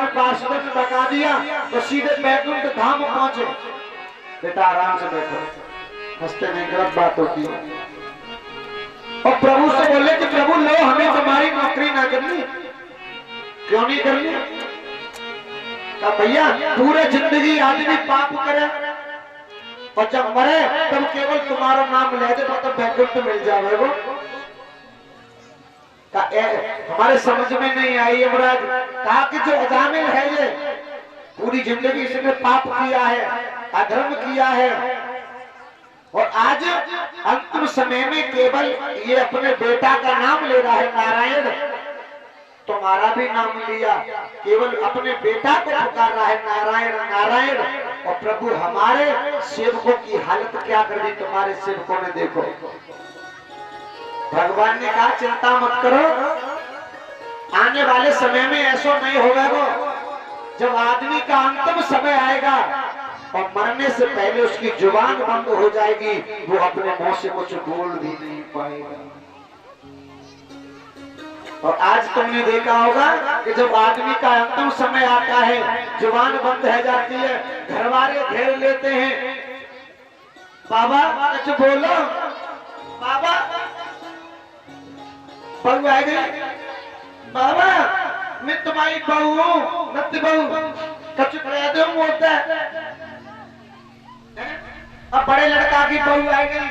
में पार्षदों ने बता दिया तो सीधे बैकुंठ धाम पहुंचे। बेटा आराम से बैठो, हंसते नहीं, गलत बात होती है। और प्रभु से बोले कि प्रभु लो हमें तुम्हारी नौकरी ना करनी। क्यों नहीं करनी? कहा भैया पूरे जिंदगी आदमी पाप करे और जब मरे तब केवल तुम्हारा नाम ले दे तो बैकुंठ मिल जाए। वो हमारे समझ में नहीं आई यमराज। कहा कि जो अजामिल है ये पूरी जिंदगी इसने पाप किया है, अधर्म किया है और आज अंतिम समय में केवल ये अपने बेटा का नाम ले रहा है नारायण। तुम्हारा भी नाम लिया, केवल अपने बेटा को पुकार रहा है नारायण नारायण। और प्रभु हमारे सेवकों की हालत क्या कर दी तुम्हारे सेवकों ने, देखो। भगवान ने कहा चिंता मत करो, आने वाले समय में ऐसा नहीं होगा। वो जब आदमी का अंतिम समय आएगा और मरने से पहले उसकी जुबान बंद हो जाएगी, वो अपने मुंह से कुछ बोल भी नहीं पाएगा। और आज तुमने देखा होगा कि जब आदमी का अंतिम समय आता है, जुबान बंद हो जाती है, घर वाले घेर लेते हैं, बाबा कुछ बोलो, बाबा बहू आ गई, बाबा मैं तुम्हारी बहू हूँ, नत्ती बहू कच्छ खड़ा दो मोटा। अब बड़े लड़का की बहू आ गई,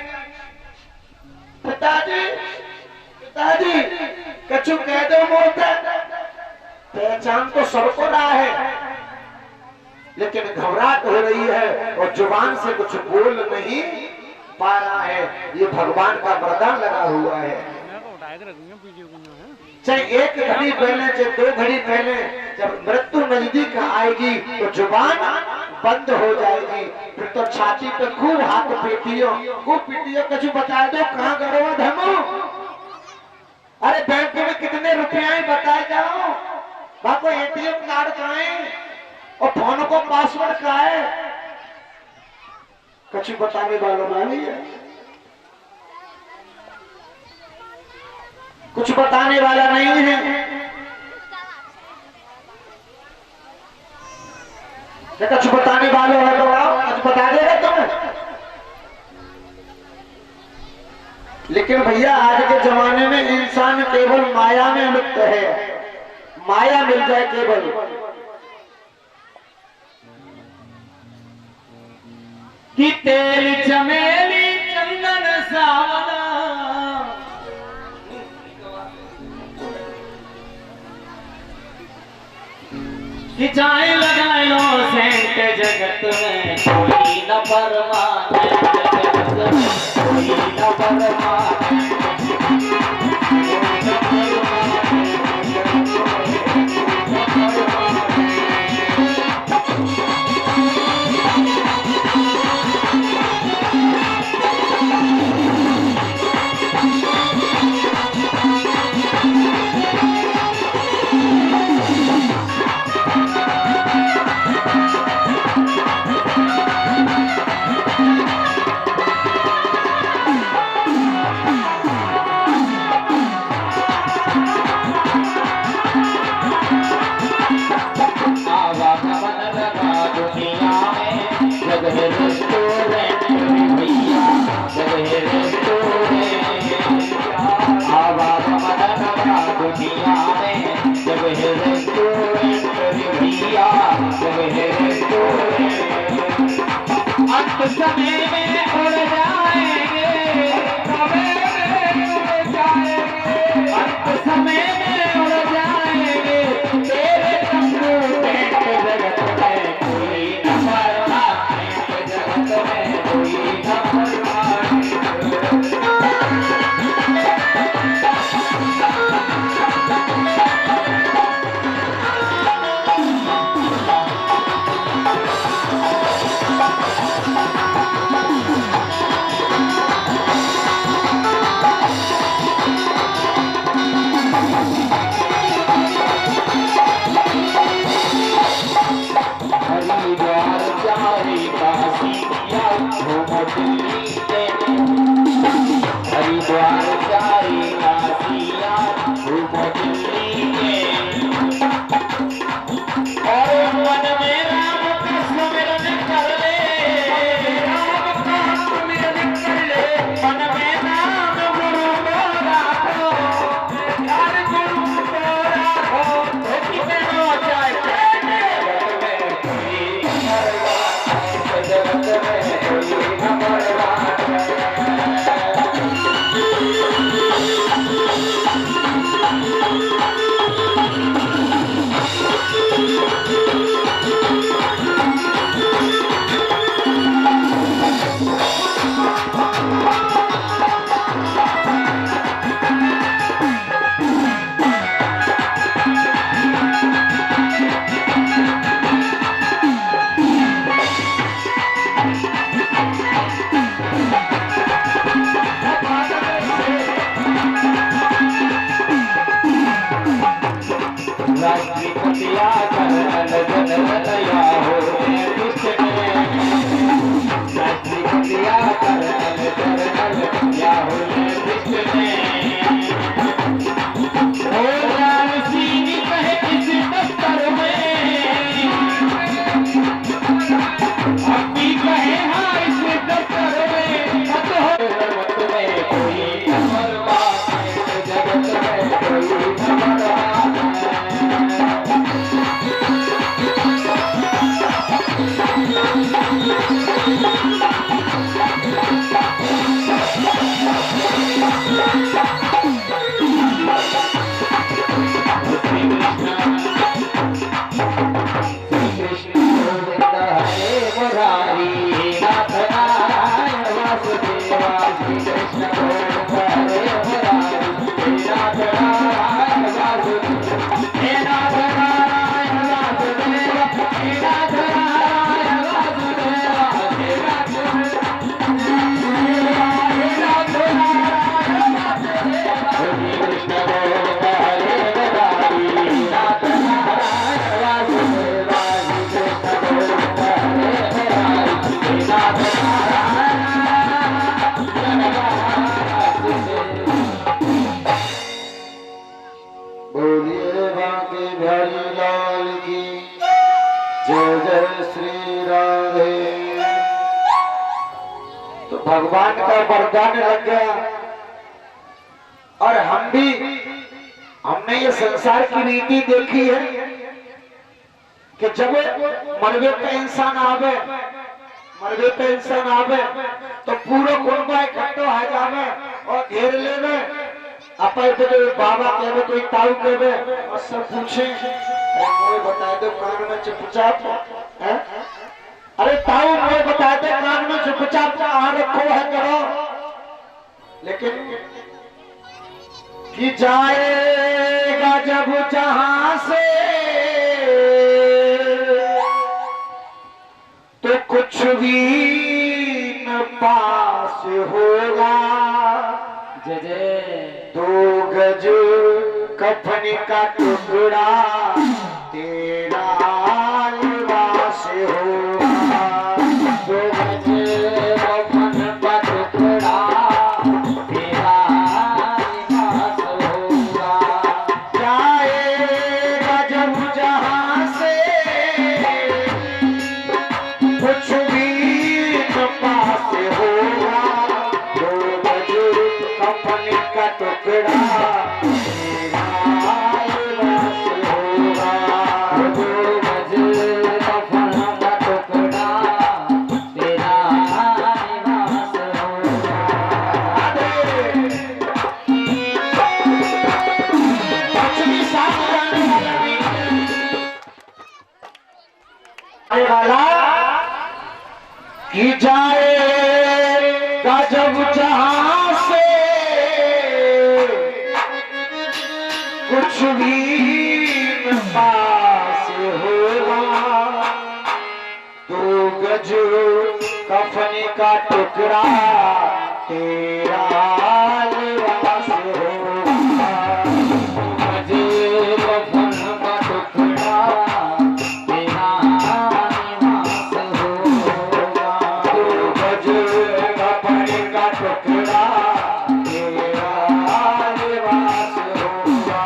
पिताजी पिताजी कच्छु कह दो मोटा। पहचान तो सबको रहा है लेकिन घबराहट हो रही है और जुबान से कुछ बोल नहीं पा रहा है। ये भगवान का वरदान लगा हुआ है। चाहे एक घड़ी पहले चाहे 2 घड़ी पहले, जब मृत्यु नजदीक आएगी तो जुबान बंद हो जाएगी। फिर तो छाती पे खूब हाथ पीटियो, खूब पीटियो, कुछ बता दो कहाँ गड़बड़ धमो। अरे बैंक में कितने रुपया बताए जाओ, बाको एटीएम कार्ड कहाँ है और फोन को पासवर्ड कहाँ है, कुछ बताने वालों नहीं है, कुछ बताने वाला नहीं है। कुछ बताने वालों है तो आओ, कुछ बता देगा तुम्हें। लेकिन भैया आज के जमाने में इंसान केवल माया में लिप्त है, माया मिल जाए केवल। कि तेल चमेली चंदन सावना, कि चाहे लगाए लो सेंट जगत में कोई न परमाने, जगत में कोई न परमाने। समय में उड़ जाएंगे, अंत समय में उड़ जाएंगे, तेरे कंप्यूटर जगत में कोई न परमाने, जगत में कोई न परमाने। हरिद्वार जाए काशिया घूमो दिल्ली में, राष्ट्रपतिया करन जनरतया हो कृष्ण राष्ट्रपतिया करन जनरतया हो कृष्ण ओ जान सीनी कहे किस दफ्तर में अभी कहे हाँ इस दफ्तर में मत हो में कोई अमरवा जगत में कोई अमरवा बोलिए बांके बिहारी लाल की जय जय श्री राधे। तो भगवान का वरदान लग गया और हमने ये संसार की रीति देखी है कि जब मरवे पे इंसान आवे तो पूरा कुटुंब इकट्ठो हो जावे और घेर लेवे अपन तो कोई बाबा कहवे कोई ताऊ कहवे और सब पूछे कोई बता दो कान में चुपचाप है। अरे ताऊ कोई बता दे कान में चुपचाप कहाँ रखो है करो। लेकिन कि जाएगा जब जहां से तो कुछ भी न पास होगा। जय जय 2 गज कफन का टुकड़ा तेरा लिबास होगा। 2 गज कफन का टुकड़ा तेरा लिबास होगा। जाएगा जब जहां से कुछ भी न पास होगा। 2 गज कफन का टुकड़ा तेरा लिबास होगा। 2 गज कफन का टुकड़ा तेरा लिबास होगा। पश्चिमी साथ जाने वाला भी आने वाला कि जाएगा जब जहां से कुछ भी न पास होगा। 2 गज कफन का टुकड़ा तेरा लिबास होगा। 2 गज कफन का टुकड़ा तेरा लिबास होगा। 2 गज कफन का टुकड़ा तेरा लिबास होगा।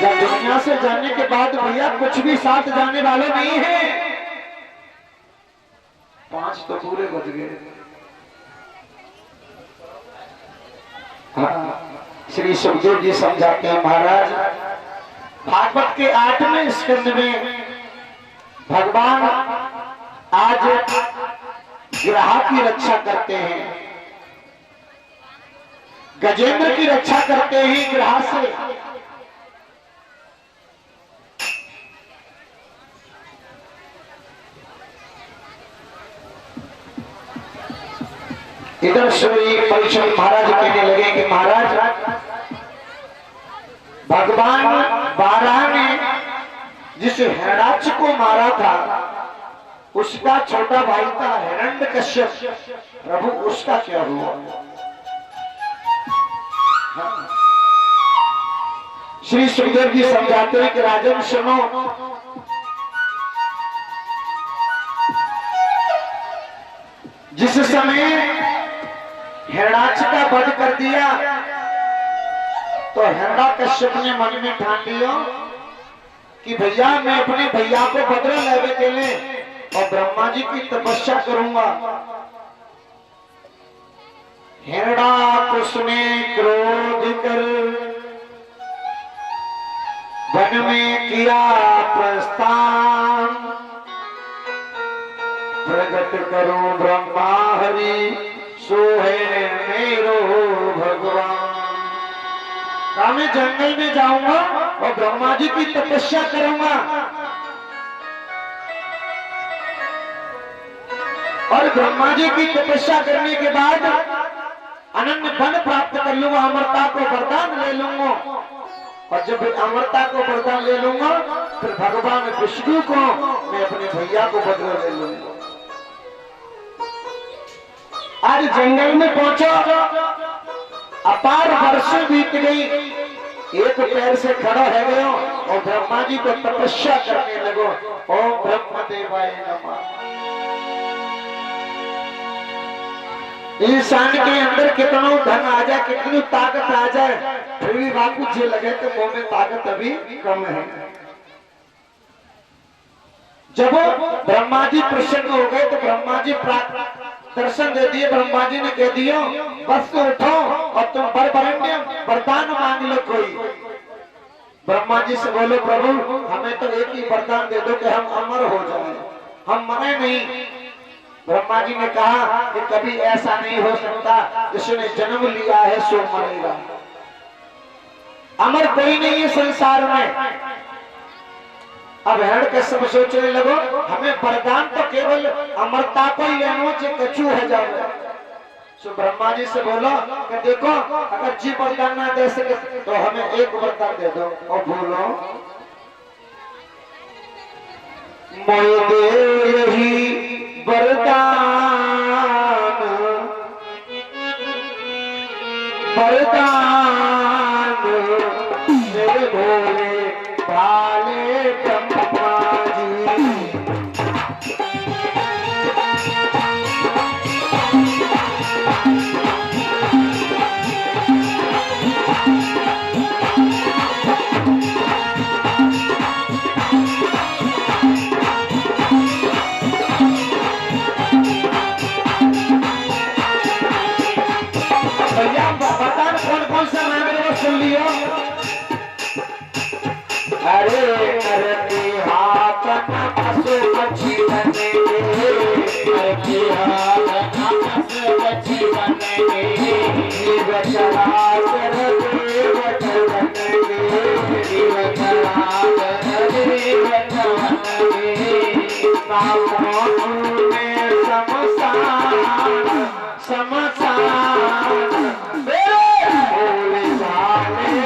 जब दुनिया से जाने के बाद भैया कुछ भी साथ जाने वाले नहीं है। 5 तो पूरे बज गए। हाँ, श्री सुखदेव जी समझाते हैं महाराज भागवत के 8वें स्कंद में भगवान आज ग्राह की रक्षा करते हैं, गजेंद्र की रक्षा करते हैं ग्राह से। इधर श्री परीक्षित महाराज कहने लगे कि महाराज भगवान बारह ने जिस हिरण्याक्ष को मारा था उसका छोटा भाई था हिरण्यकश्यप, प्रभु उसका क्या हुआ? श्री सुखदेव जी समझाते हैं कि राजन सुनो, जिस समय हिरण्याक्ष का वध कर दिया तो हिरण्यकश्यप ने मन में ठान लिया कि भैया मैं अपने भैया को बदला लेने के लिए और ब्रह्मा जी की तपस्या करूंगा। हिरण्याक्ष ने क्रोध कर वन में किया प्रस्थान, प्रगट करो ब्रह्मा हरि सोहे मेरो भगवान। मैं जंगल में जाऊंगा और ब्रह्मा जी की तपस्या करूंगा और ब्रह्मा जी की तपस्या करने के बाद अनन्य फल प्राप्त कर लूंगा, अमरता को वरदान ले लूंगा और जब अमरता को वरदान ले लूंगा फिर भगवान विष्णु को मैं अपने भैया को बदला ले लूंगा। आज जंगल में पहुंचो, अपार वर्षों बीत गई, एक पैर से खड़ा है गयो और ब्रह्मा जी को तपस्या करने लगो। ओम ब्रह्म देवाय नमः। इंसान के अंदर कितना धन आ जाए, कितनी ताकत आ जाए, फिर भी बापू जी लगे तो मुंह में ताकत अभी कम है। जब ब्रह्मा जी प्रसन्न हो गए तो ब्रह्मा जी दर्शन दे दिए। ब्रह्मा जी ने कह दिया बस तो उठो और तुम वरदान मांग लो कोई। ब्रह्मा जी से बोलो प्रभु हमें तो एक ही वरदान दे दो कि हम अमर हो जाएं, हम मरे नहीं। ब्रह्मा जी ने कहा कि कभी ऐसा नहीं हो सकता, जिसने जन्म लिया है सो मरेगा। अमर कोई नहीं है संसार में। अब हिरण्यकश्यप सोचने लगो हमें वरदान तो केवल अमरता को ही लेना चाहिए, कछु है जाओ। सो ब्रह्मा जी से बोलो कि देखो अगर जी वरदान ना दे सके तो हमें एक वरदान दे दो। और बोलो मोय दे यही वरदान, वरदान मेरे भोले भाले ब्रह्मा जी। भैया वरदान कौन कौन सा मांग रहे हो सुन लियो। अरे अरे हाथ नमसो मच्छी बने, अरे हाथ नमसो मच्छी बने, जीव चला कर देव बनेगे, जीव चला कर देव बनेगे। नामों में समसान समसान भोले भाले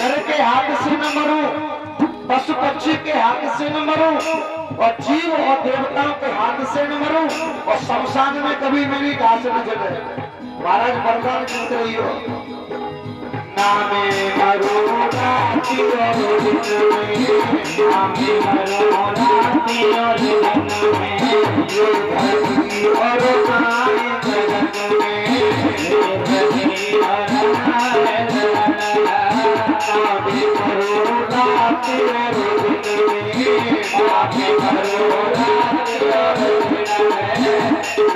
नर के हाथ से न मरूं, पशु पक्षी के हाथ से न मरूं, और जीव और देवताओं के हाथ से न मरूं, और शमशान में कभी मेरी घास न जले। महाराज वरदान जीत रही हो। नामे मरो राती और दिन में, नामे मरो राती और दिन में, ये धरती और माए जगत में, ये धरती और माए जगत में, नामे मरो राती और दिन में, नामे मरो राती और दिन में,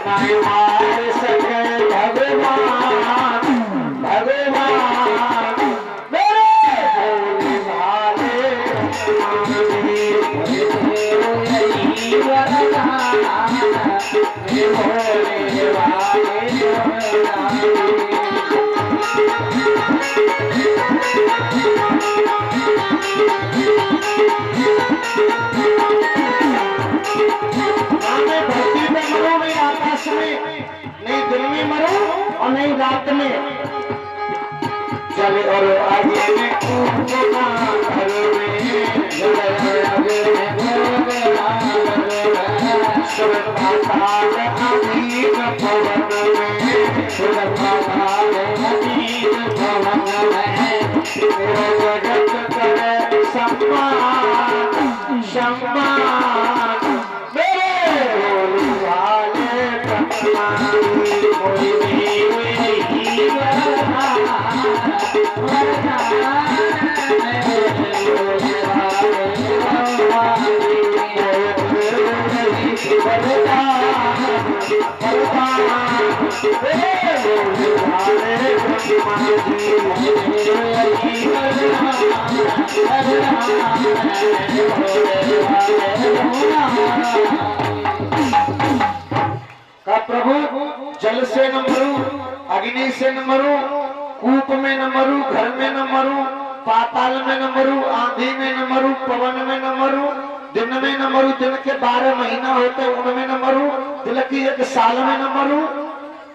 नाय मार सके भगवान, भगवान मेरे भोले भाले, मेरे भोले धरती पे मरो, नहीं आकाश में, नहीं दिन में मरो और नहीं रात में। चले और आगे में कूदना घर में, चले और आगे में कूदना घर में, सुरत पाताल अमीन भवन में, सुरत पाताल अमीन भवन में, तेरा जगत करे सम्मान, सम्मान मेरे भोले भाले भगवान, कोई भी का प्रभु जल से न मरूं, अग्नि से न मरूं, कूप में न मरूं, घर में न मरूं, पाताल में न मरूं, आंधी में न मरूं, पवन में न मरूं, दिन में न मरूं, दिन के 12 महीना होते उनमें न मरूं, दिल की 1 साल में न मरूं,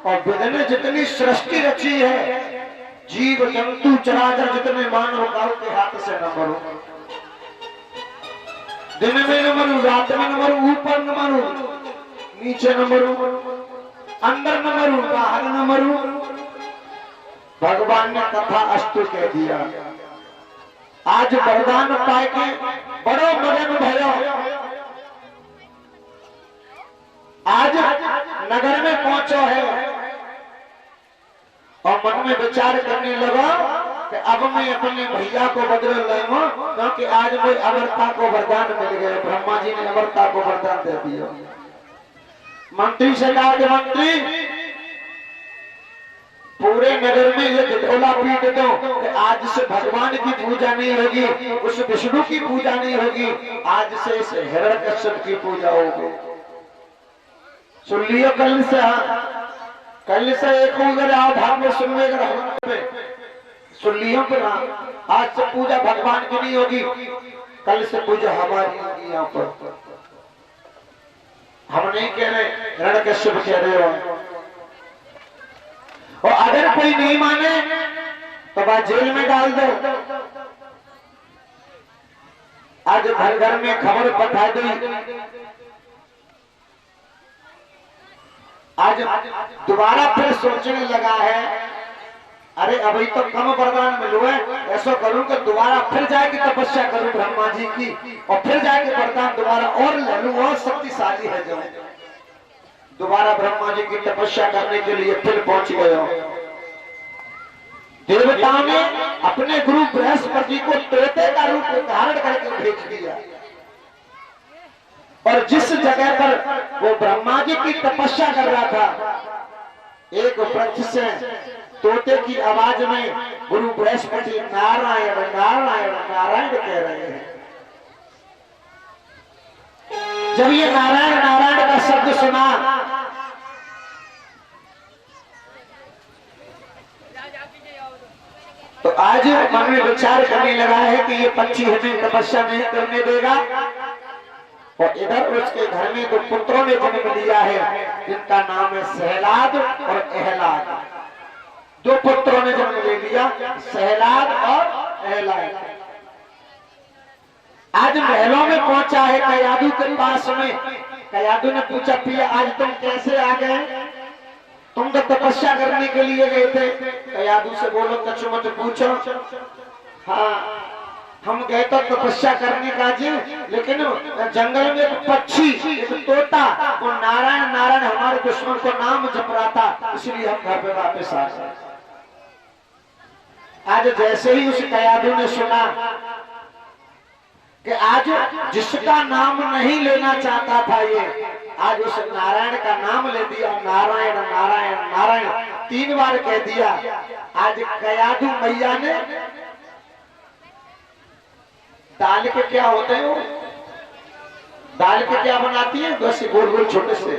और विधि ने जितनी सृष्टि रची है, जीव जंतु चराचर जितने मानव काल के हाथ से न मरूं, दिन में न मरूं, रात में न मरूं, ऊपर न मरूं, नीचे न मरूं, अंदर न मरूं, बाहर न मरूं। भगवान ने कथा अस्तु कह दिया। आज वरदान पाए के बड़ो मगन भयो। आज नगर में पहुंचो है और मन में विचार करने लगा कि अब मैं अपने भैया को बदल लूंगा, क्योंकि आज मुझे अमरता को वरदान मिल गया। ब्रह्मा जी ने अमरता को वरदान दे दिया। मंत्री से कहा कि मंत्री पूरे नगर में ये ढोला पीट दो कि आज से भगवान की पूजा नहीं होगी, उस विष्णु की पूजा नहीं होगी, आज से इस हिरण्यकश्यप की पूजा होगी। सुन लियो कल से एक अगर आओ भाव में सुन लियो पर आज से पूजा भगवान की नहीं होगी, कल से पूजा हमारी होगी। यहाँ पर हम नहीं कह रहे, हिरण्यकश्यप कह रहे हो। और अगर कोई नहीं माने तो बात जेल में डाल दो। आज घर घर में खबर पठा दी। आज दोबारा फिर सोचने लगा है, अरे अभी तो कम वरदान मिलू है, ऐसा करूं कि दोबारा फिर जाके तपस्या करूं ब्रह्मा जी की, और फिर जाके वरदान दोबारा और ले लूं, और शक्तिशाली है जो दोबारा ब्रह्मा जी की तपस्या करने के लिए फिर पहुंच गए हो। देवताओं ने अपने गुरु बृहस्पति को तोते का रूप धारण करके भेज दिया, और जिस जगह पर वो ब्रह्मा जी की तपस्या कर रहा था, एक वृक्ष से तोते की आवाज में गुरु बृहस्पति नारायण नारायण नारायण कह रहे हैं। जब ये नारायण नारायण का शब्द सुना तो आज मन में विचार करने लगा है कि ये पक्षी हमें तपस्या नहीं करने देगा, और इधर उसके घर में 2 पुत्रों ने जन्म लिया है जिनका नाम है सहलाद और एहलाद। 2 पुत्रों ने जन्म ले लिया, सहलाद और एहलाद। आज महलों में पहुंचा है कयादू के पास में। कयादू ने पूछा, पिया आज तुम कैसे आ गए? तुम तो तपस्या करने के लिए गए थे। कयादू से बोलो, कछु मत पूछो। हाँ, हम गए तो तपस्या करने का जी, लेकिन जंगल में एक पक्षी, एक तोता, वो नारायण नारायण हमारे दुश्मन को नाम जप रहा था, इसलिए हम घर पे वापस आ गए। आज जैसे ही उस कयादू ने सुना कि आज जिसका नाम नहीं लेना चाहता था ये, आज उस नारायण का नाम ले दिया, नारायण नारायण नारायण 3 बार कह दिया। आज कयादू मैया ने दाल के क्या होते हैं, वो दाल के क्या बनाती है, बस गोल गोल छोटे से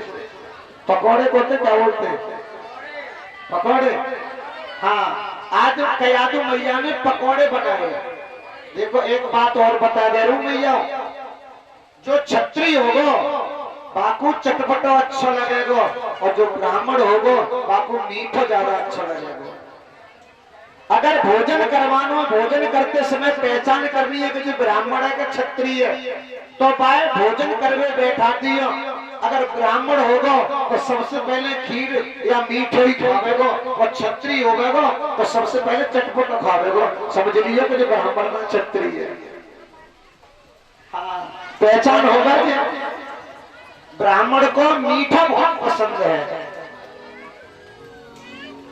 पकौड़े को होते, क्या बोलते हैं, पकौड़े। हाँ, आज कयादू मैया ने पकौड़े बनाए। देखो एक बात और बता दे रहा हूं मैया, जो क्षत्रिय होगो बाकू चटपटा अच्छा लगेगा, और जो ब्राह्मण होगो बाकू मीठा ज्यादा अच्छा लगेगा। अगर भोजन करवानो, भोजन करते समय पहचान करनी है कि जो ब्राह्मण है कि क्षत्रिय है, तो पाए भोजन करवे बैठा दियो। अगर ब्राह्मण होगा तो सबसे पहले खीर या मीठो ही खावेगो, और क्षत्रिय होगा तो सबसे पहले चटपट खावेगो। समझ लियो कि जो ब्राह्मण है क्षत्रिय है। पहचान होगा कि ब्राह्मण को मीठा बहुत पसंद है।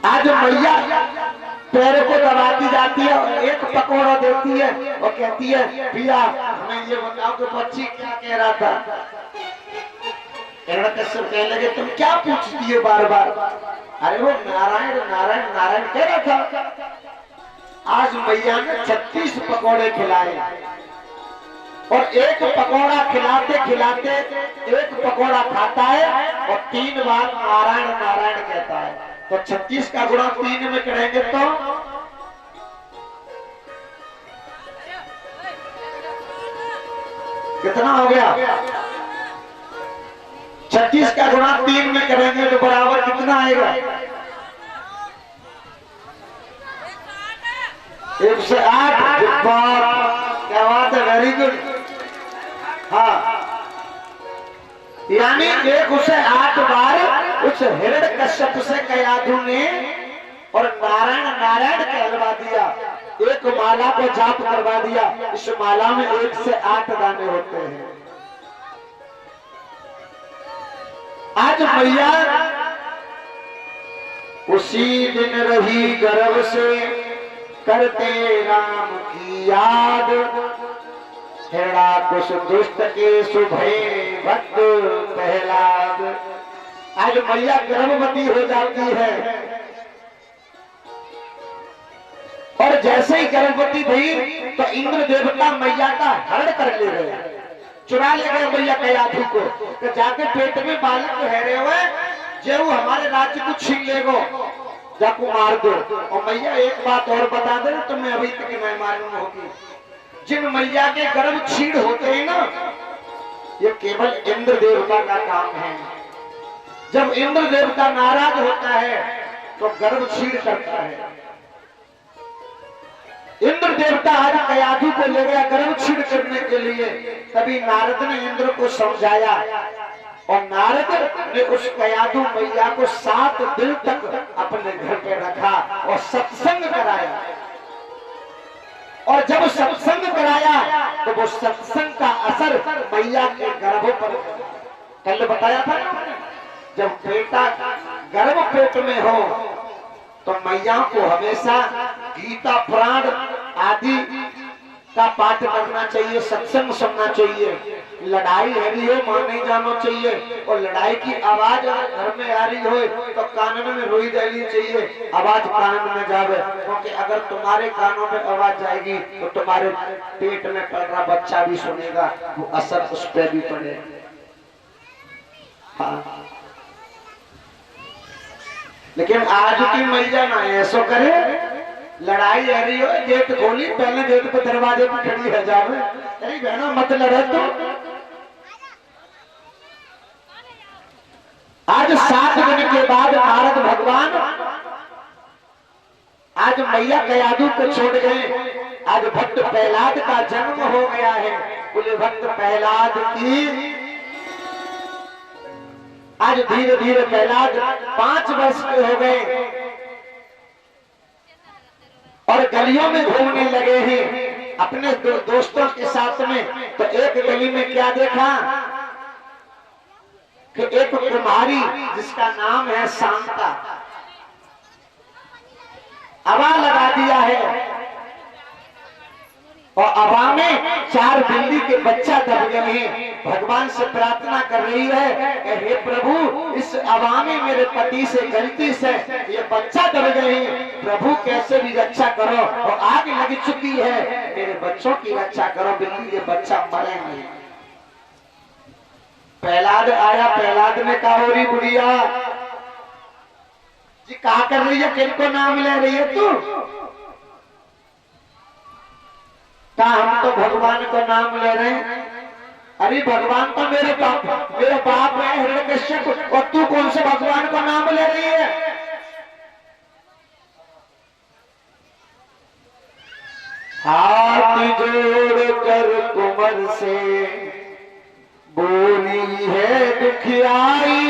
आज मैया पैरों को दबाती जाती है और एक पकौड़ा देती है और कहती है, पिया हमें ये बताओ कि बच्ची क्या कह रहा था। हिरण्यकश्यप कहने लगे, तुम क्या पूछती हो बार बार? अरे वो नारायण नारायण नारायण कह रहा था। आज मैया ने 36 पकौड़े खिलाए, और एक पकौड़ा खिलाते खिलाते एक पकौड़ा खाता है और 3 बार नारायण नारायण कहता है। तो 36 का गुणा 3 में करेंगे तो कितना हो गया? 36 का गुणा 3 में करेंगे तो बराबर कितना आएगा? 108। क्या बात है, वेरी गुड। हाँ, यानी एक उसे 8 बार उस हिरण्यकश्यप से कयादू ने और नारायण नारायण कहलवा दिया। एक माला को जाप करवा दिया। इस माला में 1 से 8 दाने होते हैं। आज मैया उसी दिन रही गर्भ से करते राम की याद, हिरणाकुश दुष्ट के सुभय भक्त प्रहलाद। आज मैया गर्भवती हो जाती है, और जैसे ही गर्भवती थी तो इंद्र देवता मैया का हरण कर ले गए, चुरा ले गए मैया कयाधु को। तो जाके पेट में बालक ठहरे हुए, जो हमारे राज्य को छीन लेगो, जाको मार दो। और मैया एक बात और बता दे, तुम्हें अभी तक नहीं मालूम होगी, जिन मैया के गर्भ छीड़ होते हैं ना, ये केवल इंद्र देवता का काम है। जब इंद्र देवता नाराज होता है तो गर्भ छीड़ करता है। इंद्र देवता आज कयाधु को ले गया गर्भ छीड़ करने के लिए। तभी नारद ने इंद्र को समझाया, और नारद ने उस कयाधु मैया को 7 दिन तक अपने घर पे रखा और सत्संग कराया। और जब सत्संग कराया तो वो सत्संग का असर मैया के गर्भ पर, कल बताया था ना, जब बेटा गर्भ पेट में हो तो मैया को हमेशा गीता पुराण आदि का पाठ करना चाहिए, सत्संग सुनना चाहिए। लड़ाई है भी हो मां नहीं जाना चाहिए, और लड़ाई की आवाज अगर घर में आ रही हो तो कानों में रोई देनी चाहिए, आवाज कानों में जावे। क्योंकि अगर तुम्हारे कानों में आवाज जाएगी तो तुम्हारे पेट में पल रहा बच्चा भी सुनेगा, वो असर उस पर भी पड़ेगा। हाँ, लेकिन आज की मैया ना ऐसा करे, लड़ाई आ रही हो गेट खोली, पहले गेट पे दरवाजे पे खड़ी है जावे, अरे बहनों मत लड़े तो आज 7 दिन के बाद नारद भगवान आज मैया कयादू को छोड़ गए। आज भक्त प्रहलाद का जन्म हो गया है। बोले भक्त प्रहलाद की आज धीरे धीरे प्रहलाद 5 वर्ष के हो गए और गलियों में घूमने लगे हैं अपने दोस्तों के साथ में। तो एक गली में क्या देखा कि एक कुमारी जिसका नाम है शांता, अवा लगा दिया है और अवा में 4 बिल्ली के बच्चा दब गए हैं। भगवान से प्रार्थना कर रही है कि हे प्रभु, इस अवा में मेरे पति से गलती से ये बच्चा दब गए हैं, प्रभु कैसे भी रक्षा करो और आग लग चुकी है, मेरे बच्चों की रक्षा करो, बिल्ली के बच्चा मरे नहीं। प्रहलाद आया, प्रहलाद ने कहा हो रही बुढ़िया जी कहा कर रही है, किनको नाम ले रही है तू? कहा हम तो भगवान को नाम ले रहे हैं। अरे भगवान तो मेरे बाप है हिरण्यकश्यप, और तू कौन से भगवान को नाम ले रही है? हाथ जोड़ कर कुंवर से बोली है दुखियाई,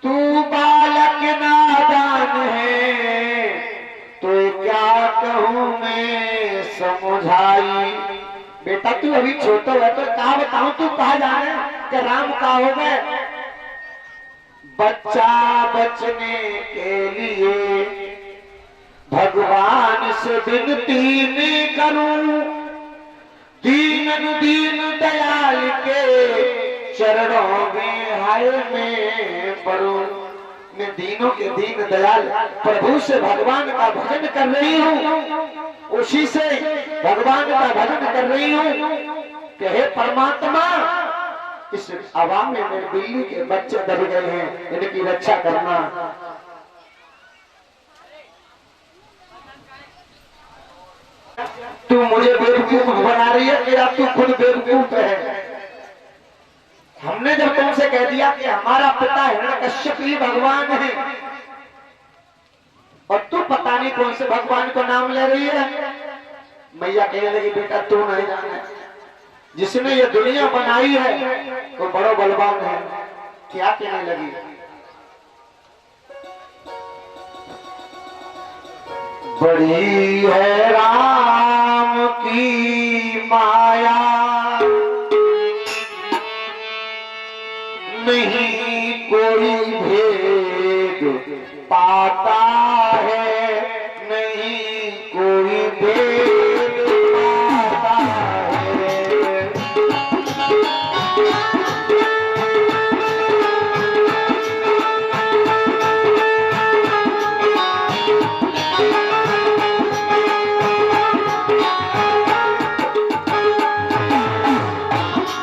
तू बालक नादान है तो क्या कहूं मैं समझाई। बेटा तू अभी छोटा है तो कहा बताऊं, तू कहा जाने कि राम का हो गए। बच्चा बचने के लिए भगवान से विनती में करूं, दीन दीन दयाल के चरणों में हाय में पड़ूं। मैं दीनों के दीन दयाल प्रभु से भगवान का भजन कर रही हूँ, उसी से भगवान का भजन कर रही हूँ कि हे परमात्मा, इस आवाम में मेरे बिल्ली के बच्चे दब गए हैं, इनकी रक्षा करना। तू मुझे बेवकूफ बना रही है, मेरा तू खुद बेवकूफ है। हमने जब तुमसे कह दिया कि हमारा पिता हिरण्यकश्यप ही भगवान है और तू पता नहीं कौन से भगवान को नाम ले रही है। मैया कहने लगी बेटा तू नहीं जाने, जिसने ये दुनिया बनाई है वो बड़ो बलवान है। क्या कहने लगी? बड़ी है राम की माया, नहीं कोई भेद पाता है, नहीं कोई भेद पाता है।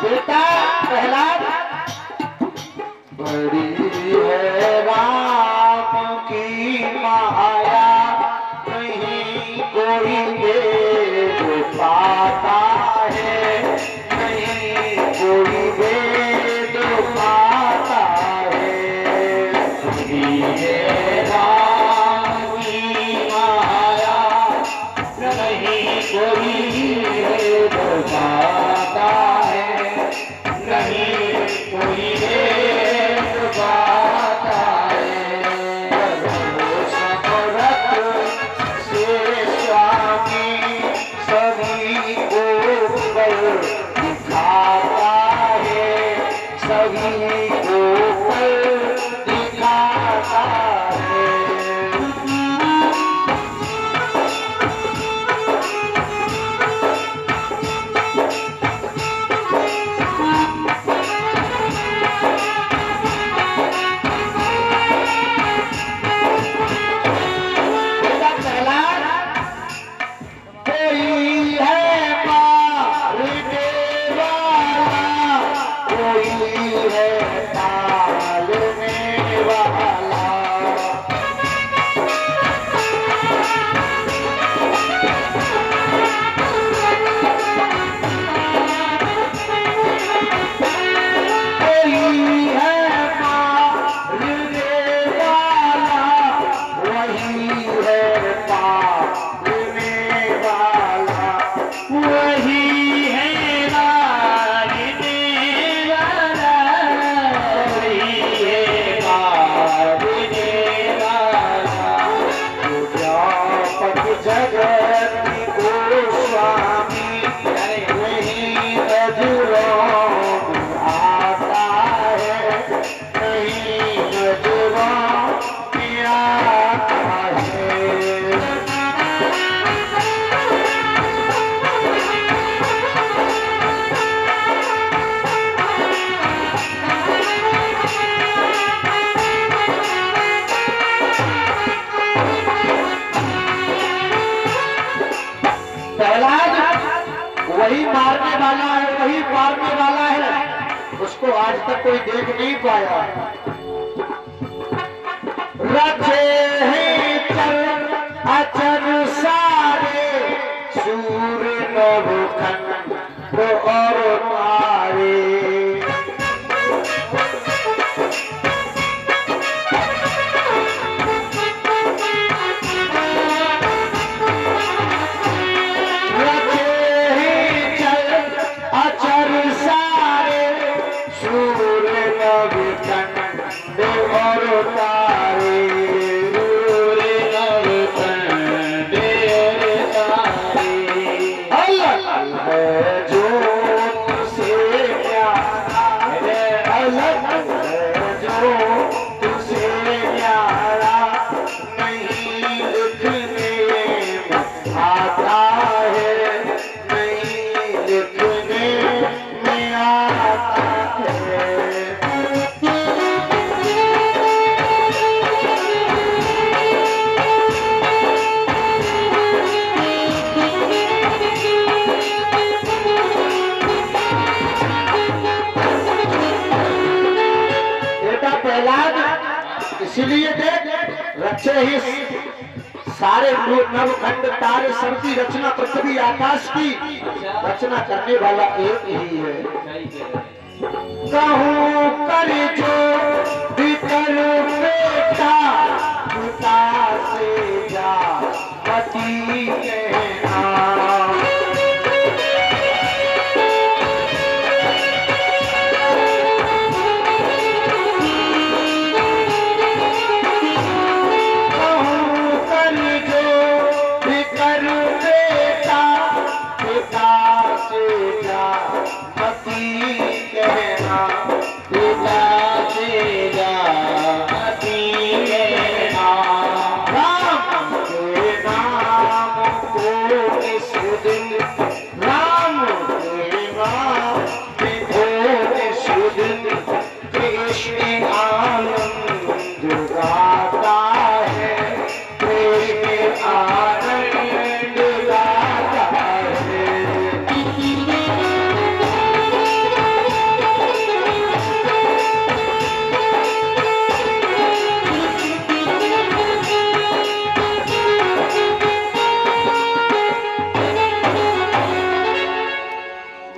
बेटा प्रहलाद, बड़ी है राम की माया, नहीं कोई भेद पाता है, नहीं कोई भेद पाता है। बड़ी है राम की माया, नहीं कोई भेद पाता है, नहीं कोई भेद पाता है। से स्वामी आज तक कोई देख नहीं पाया। रचे हैं चल अचर सारे, सूर्य नवखंड और तारे। इसीलिए देख, रचे ही सारे नवखंड तारे, सबकी रचना पृथ्वी आकाश की रचना करने वाला एक ही है। कहूँ कर जो भीतर बेटा, पिता से जा पति कहना।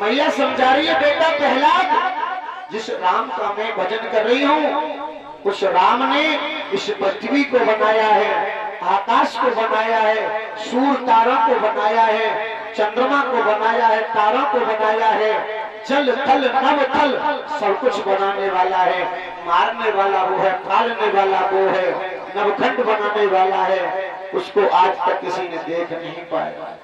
मैया समझा रही है, बेटा प्रहलाद, जिस राम का मैं भजन कर रही हूँ, उस राम ने इस पृथ्वी को बनाया है, आकाश को बनाया है, सूर्य तारा को बनाया है, चंद्रमा को बनाया है, तारों को बनाया है, जल थल नभ थल सब कुछ बनाने वाला है। मारने वाला वो है, पालने वाला वो है, नवखंड बनाने वाला है। उसको आज तक किसी ने देख नहीं पाया।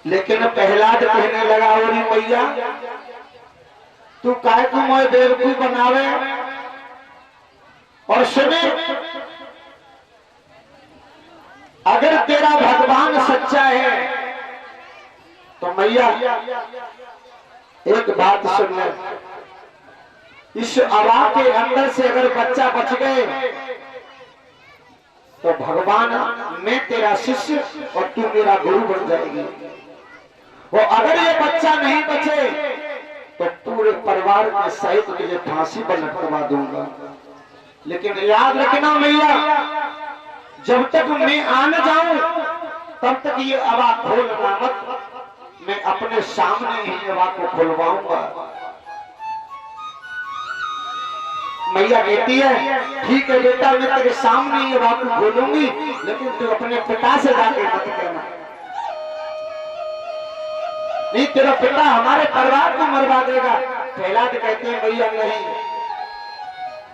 लेकिन प्रहलाद कहने लगा, ओरी मैया तू काय को मोय बेवकूफ बनावे और सुने, अगर तेरा भगवान सच्चा है तो मैया एक बात सुन ले, इस हवा के अंदर से अगर बच्चा बच गए तो भगवान मैं तेरा शिष्य और तू मेरा गुरु बन जाएगी। और अगर ये बच्चा नहीं बचे तो पूरे परिवार के सहित तुझे फांसी पर लटकवा दूंगा। लेकिन याद रखना मैया, जब तक मैं आ न जाऊं तब तक ये हवा खोलना मत, मैं अपने सामने ही हवा को खुलवाऊंगा। मैया कहती है ठीक है बेटा, मैं तेरे सामने ही हवा को खोलूंगी, लेकिन तू अपने पिता से जाके मत कहना, नहीं तेरा पिता हमारे परिवार को मरवा देगा। प्रहलाद कहते हैं भैया नहीं,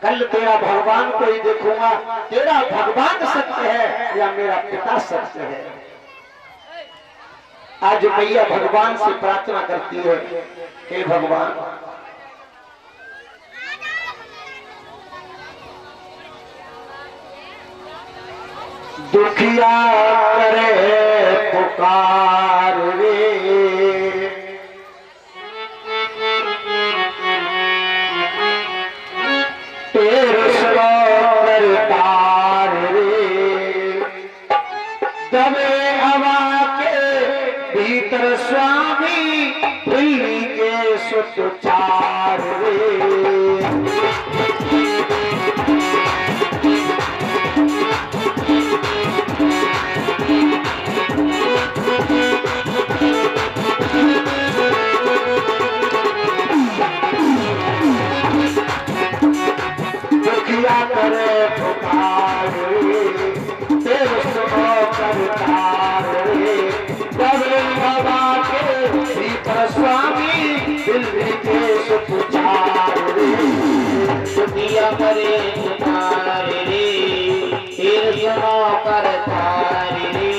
कल तेरा भगवान को ही देखूंगा, तेरा भगवान सत्य है या मेरा पिता सत्य है। आज मैया भगवान से प्रार्थना करती है, हे भगवान दुखिया करे पुकार रे, तेरे सरोवर तार रे, दबे हवा के भीतर स्वामी दिल्ली के पुकार रे। दुखिया करे पुकार रे, तेरे सुनो करतार रे। कबीर बाबा के भीतर स्वामी दिल्ली के सुपुचार रे। दुखिया करे पुकार रे, तेरे सुनो करतार रे।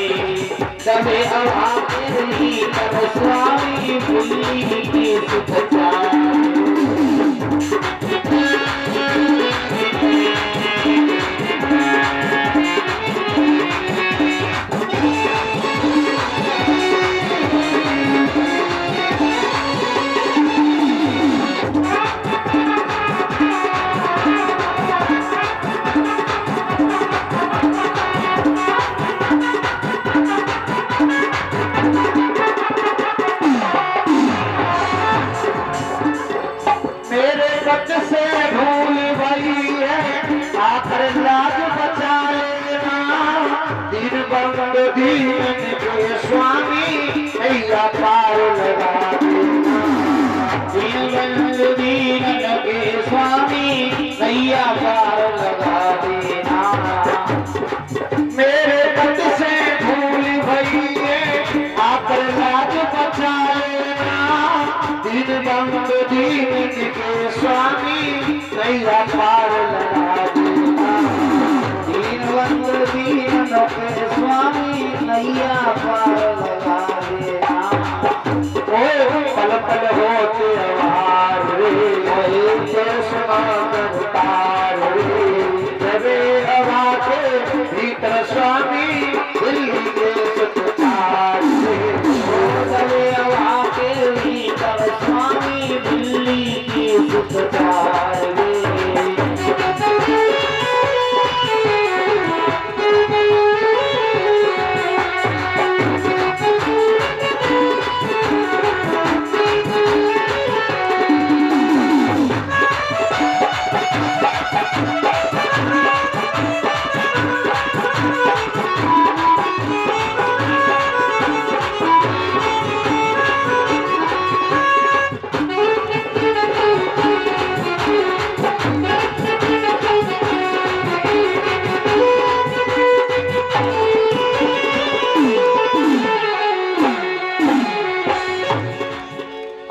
कबीर बाबा के भीतर स्वामी दिल्ली के सुपुचार से भूल गई है आखिर लाज बचा लेना। दिन बंद दीन के स्वामी नैया पार लगा देना। दिन बंद दीन के स्वामी नैया पार लगा देना। मेरे पद से भूल गई है आखिर लाज बचा लेना। दिन बंद दीन के स्वामी नैया पार लगा देना। दीनबंद दीन के स्वामी नैया पार लगा देना। ओ पल पल होते आवार रे, सुना करतार रे। जबे हवा के भीतर स्वामी दिल्ली के सुपुचार रे। जबे हवा के भीतर स्वामी दिल्ली के सुपुचार रे।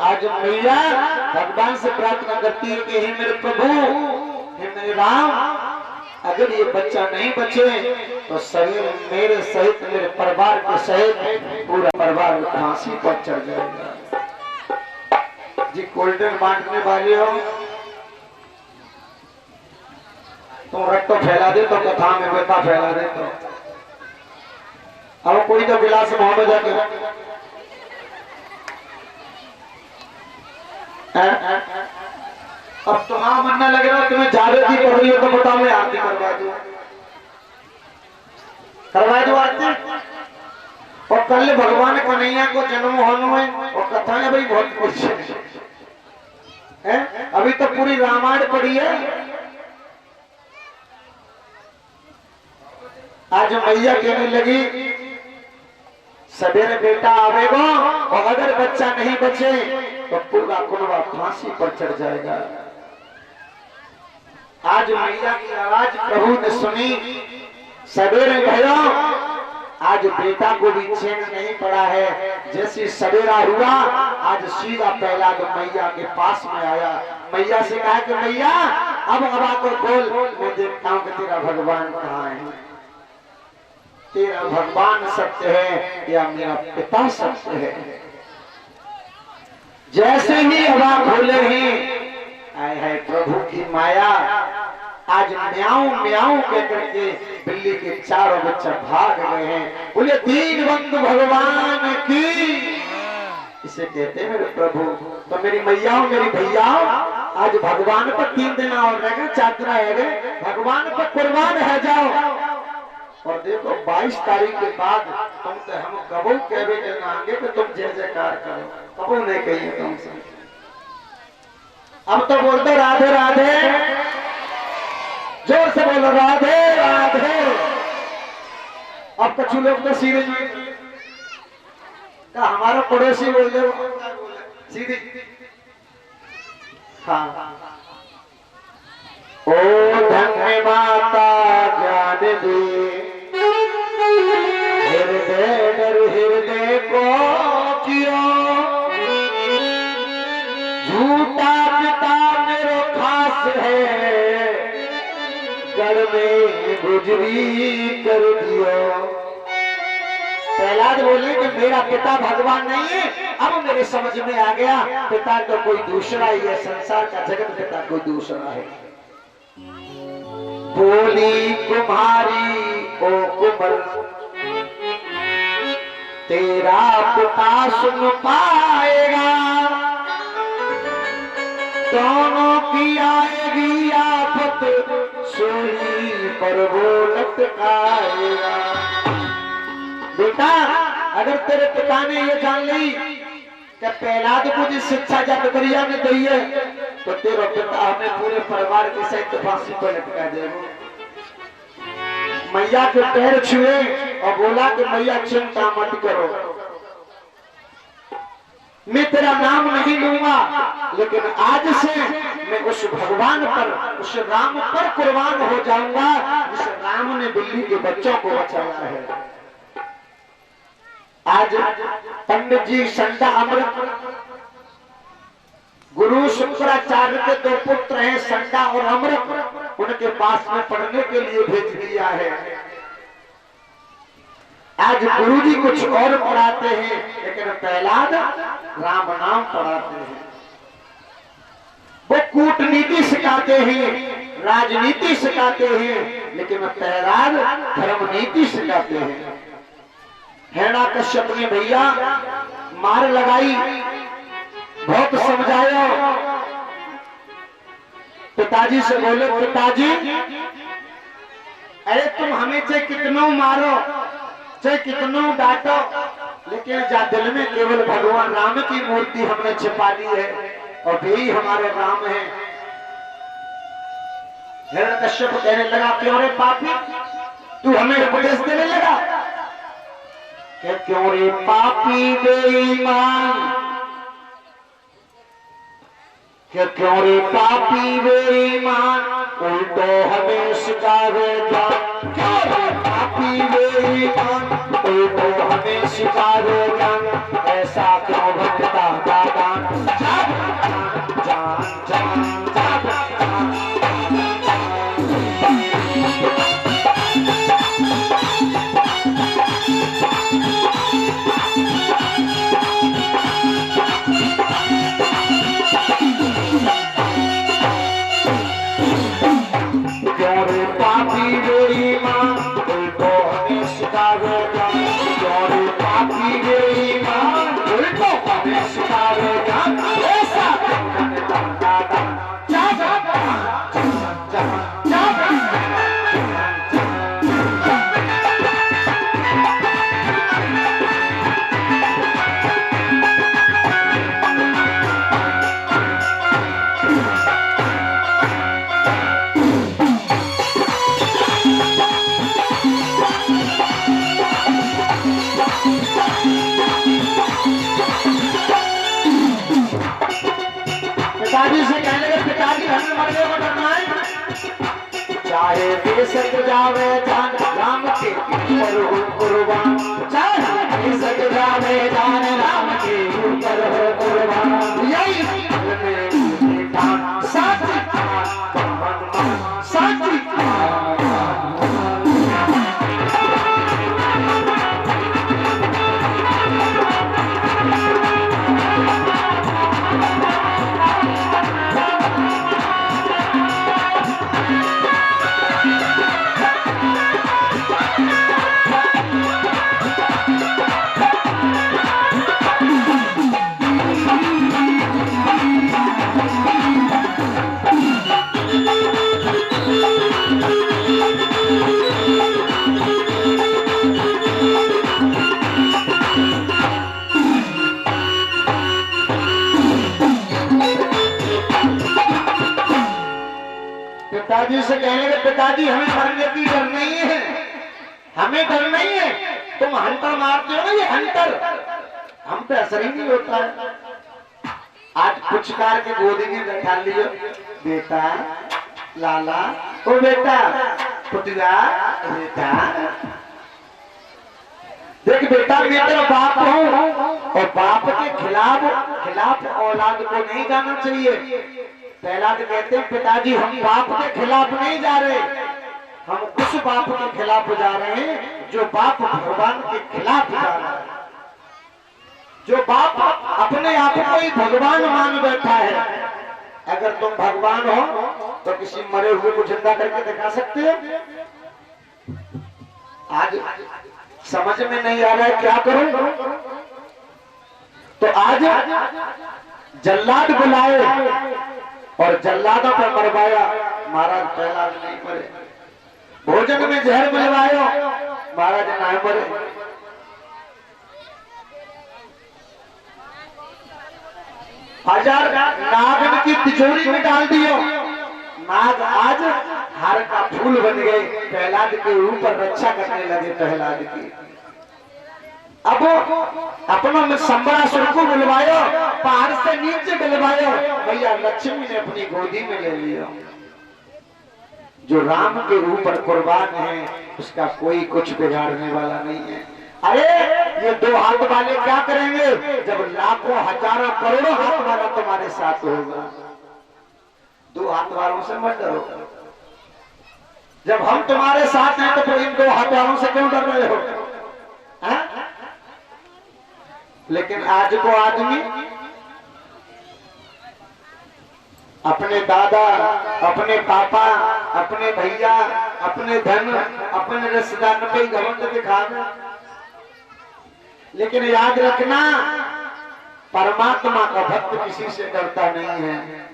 आज मैया भगवान से प्रार्थना करती है कि हे मेरे प्रभु, हे मेरे राम, अगर ये बच्चा नहीं बचे तो सभी मेरे सहित मेरे परिवार के सहित पूरा परिवार फांसी पर चढ़ जाएगा। जी गोल्डन बांटने वाले हो तुम रट्टो फैला दे तो कथा में बेटा फैला दे तो अब कोई तो गिलास मोहम्मद जाके अब तुम्हारा मनना लग रहा है तुम्हें जागृति पड़ रही हो तो बताओ मैं आरती करवा दूं आरती। और कल भगवान कन्हैया को जन्म होने में और कथाएं भाई बहुत कुछ है। अभी तो पूरी रामायण पढ़ी है। आज मैया कहने लगी सवेरे बेटा आवेगा और अगर बच्चा नहीं बचे तो पूरा कुनबा फांसी पर चढ़ जाएगा। आज मैया की आवाज प्रभु ने सुनी, सवेरे गया। आज बेटा को भी चैन नहीं पड़ा है। जैसे सवेरा हुआ आज सीधा पहला तो मैया के पास में आया। मैया से कहा कि मैया अब हवा को खोल, मैं देखता हूँ कि तेरा भगवान कहाँ है। तेरा भगवान सत्य है या मेरा पिता सत्य है। जैसे ही हवा खोले ही आए है प्रभु की माया। आज म्याऊं म्याऊं कहकर के बिल्ली के चारों बच्चे भाग गए हैं। बोले दीनबंधु भगवान की। इसे कहते हैं मेरे प्रभु। तो मेरी मैयाओं मेरी भैयाओं आज भगवान पर 3 दिन और रह गए, 4 दिन रह गए। भगवान पर कुर्बान है जाओ। और देखो 22 तारीख के बाद तुम तो हम कबू कहवे के नांगे कि तुम जय जयकार करो, कबू नहीं कहिए तुमसे। अब तो बोल दो राधे राधे, जोर से बोलो राधे राधे। अब कुछ लोग तो सीधे का हमारा पड़ोसी बोल दे सीधी। हाँ, ओ धन्य माता ज्ञान दे, हृदय डर हृदय को कियो, झूठा पिता मेरो खास है, गढ़ में गुजरी कर दियो। प्रहलाद बोले कि मेरा पिता भगवान नहीं है, अब मेरे समझ में आ गया पिता तो कोई दूसरा ही है, संसार का जगत पिता कोई दूसरा है। बोली कुम्हारी ओ कुंवर, तेरा पिता सुन पाएगा, दोनों की आएगी आफत, सोई पर वो लटकाएगा। बेटा अगर तेरे पिता ने ये जान ली कि प्रहलाद को जिस शिक्षा जटकरिया ने दी है, तो तेरा पिता हमें पूरे परिवार के सहित फांसी पर लटका देगा। मैया के पैर छुए और बोला कि मैया चिंता मत करो, मैं तेरा नाम नहीं लूंगा, लेकिन आज से मैं उस भगवान पर, उस राम पर कुर्बान हो जाऊंगा जिस राम ने बिल्ली के बच्चों को बचाया है। आज पंडित जी संडा अमृत, गुरु शुक्राचार्य के दो पुत्र हैं संडा और अमृत, उनके पास में पढ़ने के लिए भेज दिया है। आज गुरु जी कुछ और पढ़ाते हैं, लेकिन प्रहलाद राम नाम पढ़ाते हैं। वो कूटनीति सिखाते हैं, राजनीति सिखाते हैं, लेकिन प्रहलाद धर्म नीति सिखाते हैं। हिरण्या कश्यप ने भैया मार लगाई, बहुत समझाया, पिताजी से बोले पिताजी अरे तुम हमें चाहे कितनों मारो, चाहे कितनों डांटो, लेकिन जा दिल में केवल भगवान राम की मूर्ति हमने छिपा ली है और यही हमारे राम है। हिरण्यकश्यप कहने लगा क्यों रे पापी, तू हमें उपदेश देने लगा? क्यों रे पापी बेईमान, क्यों रे पापी बेईमान, उल्टो हमें सिखावेगा। क्यों रे पापी बेईमान, उल्टो हमें सिखावेगा। ऐसा क्यों भटकता दादान, जान जान जान जान। पिताजी से कहने लगे पिताजी हमें मरने को डरना है, चाहे बेशक जावे जान राम के ऊपर हो कुर्बान, चाहे बेशक जावे जान राम के ऊपर हो कुर्बान। यही साथी साथी पिताजी से कहने लगे, पिताजी हमें मरने की डर नहीं है, हमें डर नहीं है, तुम हंटर मारते हो ना, ये हंटर हम पे असर ही नहीं होता है। आज पुचकार के गोदी में बैठा लियो, बेटा लाला, ओ बेटा पुतला, बेटा देख बेटा मैं तेरा बाप हूँ और बाप के खिलाफ औलाद को नहीं जाना चाहिए। प्रहलाद कहते हैं पिताजी हम बाप के खिलाफ नहीं जा रहे, हम उस बाप के खिलाफ जा रहे हैं जो बाप भगवान के खिलाफ जा रहा है, जो बाप अपने आप को ही भगवान मान बैठा है। अगर तुम भगवान हो तो किसी मरे हुए को जिंदा करके दिखा सकते हो? आज समझ में नहीं आ रहा है क्या करूं? तो आज जल्लाद बुलाए और जल्लादों पर मरवाया, महाराज प्रहलाद नहीं मरे। भोजन में जहर मिलवाया, महाराज ना मरे। हजार नाग की तिजोरी में डाल दियो, नाग आज हार का फूल बन गए, प्रहलाद के ऊपर रक्षा करने लगे प्रहलाद की। अब अपनों में संबरासुर को बुलवायो, पहाड़ से नीचे डलवायो, भैया लक्ष्मी ने अपनी गोदी में ले लिया। जो राम के ऊपर कुर्बान है उसका कोई कुछ बिगाड़ने वाला नहीं है। अरे ये दो हाथ वाले क्या करेंगे जब लाखों हजारों करोड़ों हाथ वाला तुम्हारे साथ होगा? दो हाथ वालों से मत डरो। जब हम तुम्हारे साथ हैं तो फिर इन दो हाथ वालों से क्यों डर रहे हो? है? लेकिन आज को आदमी अपने दादा, अपने पापा, अपने भैया, अपने धन, अपने रिश्तेदार पे घमंड दिखावे। लेकिन याद रखना परमात्मा का भक्त किसी से डरता नहीं है।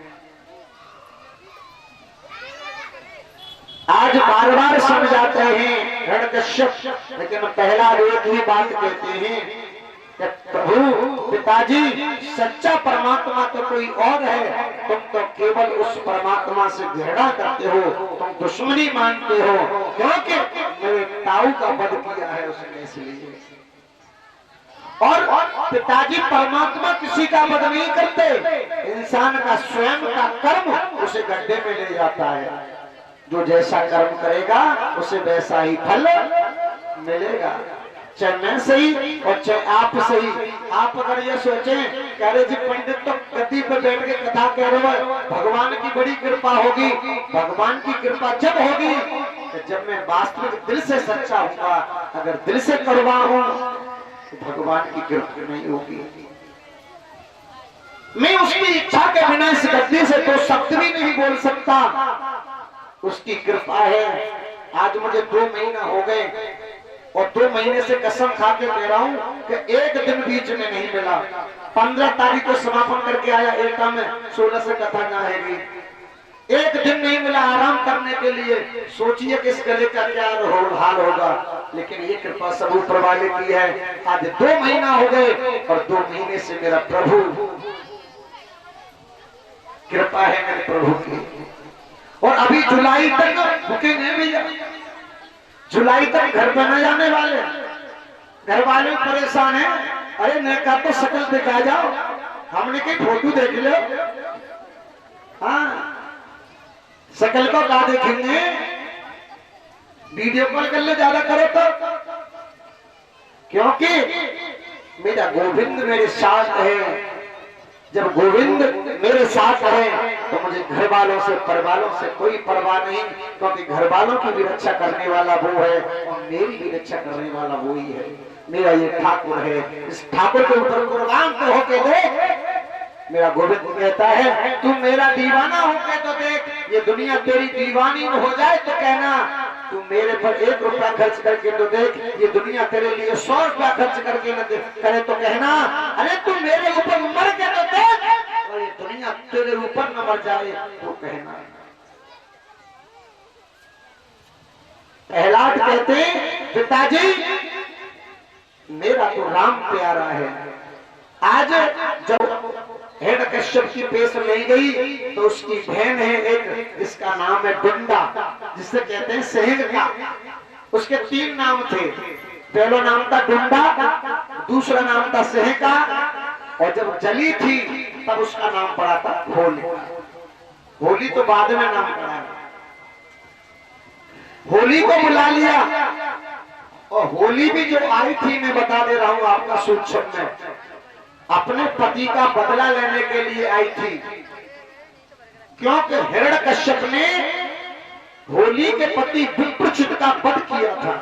आज बार बार समझाते हैं हिरण्यकश्यप, लेकिन पहला एक ही बात कहते हैं कि प्रभु पिताजी सच्चा परमात्मा तो कोई और है, तुम तो केवल उस परमात्मा से घृणा करते हो, तुम दुश्मनी मानते हो, क्योंकि मेरे ताऊ का वध किया है उसने इसलिए। और पिताजी परमात्मा किसी का वध नहीं करते, इंसान का स्वयं का कर्म उसे गड्ढे में ले जाता है। जो जैसा कर्म करेगा उसे वैसा ही फल मिलेगा, चाहे मैं सही और चाहे आप सही। आप अगर ये सोचें कह रहे जी पंडित तो गद्दी पर बैठ के कथा कह रहे हो, भगवान की बड़ी कृपा होगी, भगवान की कृपा जब होगी तो जब मैं वास्तविक दिल से सच्चा हूँ, अगर दिल से कड़वा हूँ तो भगवान की कृपा नहीं होगी। मैं उसकी इच्छा के बिना इस गद्दी से तो शब्द भी नहीं बोल सकता, उसकी कृपा है। आज मुझे 2 महीना हो गए और 2 महीने से कसम खा के कह रहा हूं कि एक दिन बीच में नहीं मिला। 15 तारीख को समापन करके आया एटा में, 16 से कथा जाएगी। एक दिन नहीं मिला आराम करने के लिए। सोचिए कि इस गले का क्या हाल होगा, लेकिन ये कृपा सब ऊपर वाले की है। आज 2 महीना हो गए और 2 महीने से मेरा प्रभु कृपा है मेरे प्रभु की। और अभी जुलाई तक बुकिंग है भैया, जुलाई तक घर पर न जाने वाले, घर वाले परेशान हैं। अरे मैं कहा तो शकल दिखा जाओ, हमने की फोटो देख लो। हाँ शकल को क्या देखेंगे, वीडियो कॉल कर ले ज्यादा करो तो, क्योंकि मेरा गोविंद मेरे साथ है। जब गोविंद मेरे साथ है तो मुझे घर वालों से परिवारों से कोई परवाह नहीं, क्योंकि घर वालों की भी रक्षा करने वाला वो है और मेरी भी रक्षा करने वाला वो ही है। मेरा ये ठाकुर है, इस ठाकुर के ऊपर कुर्बान तो होके देख। मेरा गोविंद कहता है तू मेरा दीवाना होके तो देख, ये दुनिया तेरी दीवानी हो जाए तो कहना, तू मेरे पर 1 रुपया खर्च करके तो देख, ये दुनिया तेरे लिए 100 रुपया खर्च करके न करे तो कहना। अरे तू मेरे ऊपर मर के तो देख, और ये दुनिया तेरे ऊपर न मर जाए तो कहना। प्रहलाद कहते पिताजी मेरा तो राम प्यारा है, आज जब हिरण्यकश्यप की पेश ली गई तो उसकी बहन है एक, जिसका नाम है डुंडा, जिसे कहते हैं सिंह का। उसके 3 नाम थे, पहला नाम था डुंडा, दूसरा नाम था सिंह का, और जब जली थी तब उसका नाम पड़ा था होली। होली तो बाद में नाम पड़ा। होली को बुला लिया, और होली भी जो आई थी, मैं बता दे रहा हूं आपका सूक्ष्म में, अपने पति का बदला लेने के लिए आई थी। क्योंकि हिरण्यकश्यप ने होली के पति विप्रचित का वध किया था,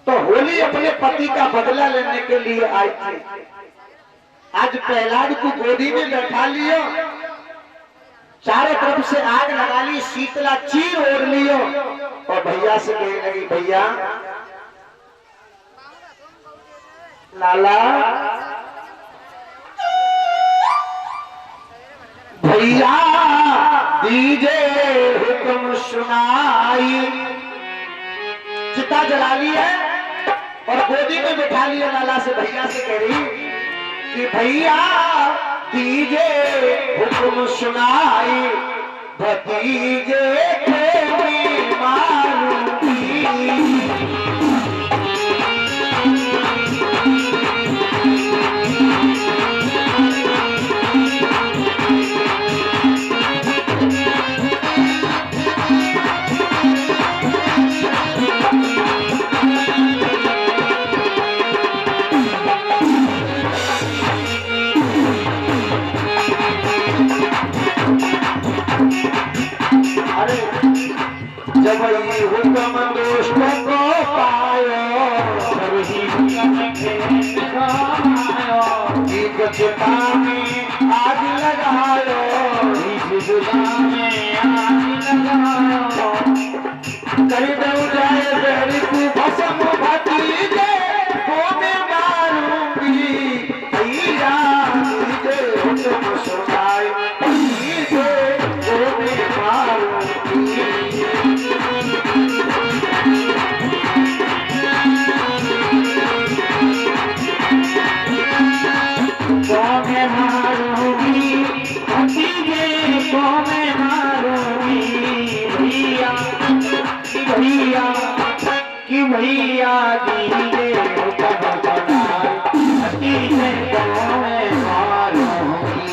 तो होली अपने पति का बदला लेने के लिए आई थी। आज प्रहलाद को गोदी में बैठा लियो, चारों तरफ से आग लगा ली, शीतला चीर ओढ़ लियो, और भैया से कहने लगी, भैया लाला, भैया दीजे हुक्म सुनाई। चिता जला ली है और गोदी में बैठा लिया लाला से, भैया से कह रही कि भैया दीजे हुक्म सुनाई, भतीजे को मारूंगी। जब ये हुक्म दोस्तों को पायो, एक चिता में आग लगायो, करी दऊ जाए बेरी तू भस्म भतीजे को मैं मारूंगी। भैया दीजे हुक्म सुनाई, भतीजे को मैं मारूंगी। भैया दीजिए हुक्म सुनाई, भतीजे को मैं मारूंगी।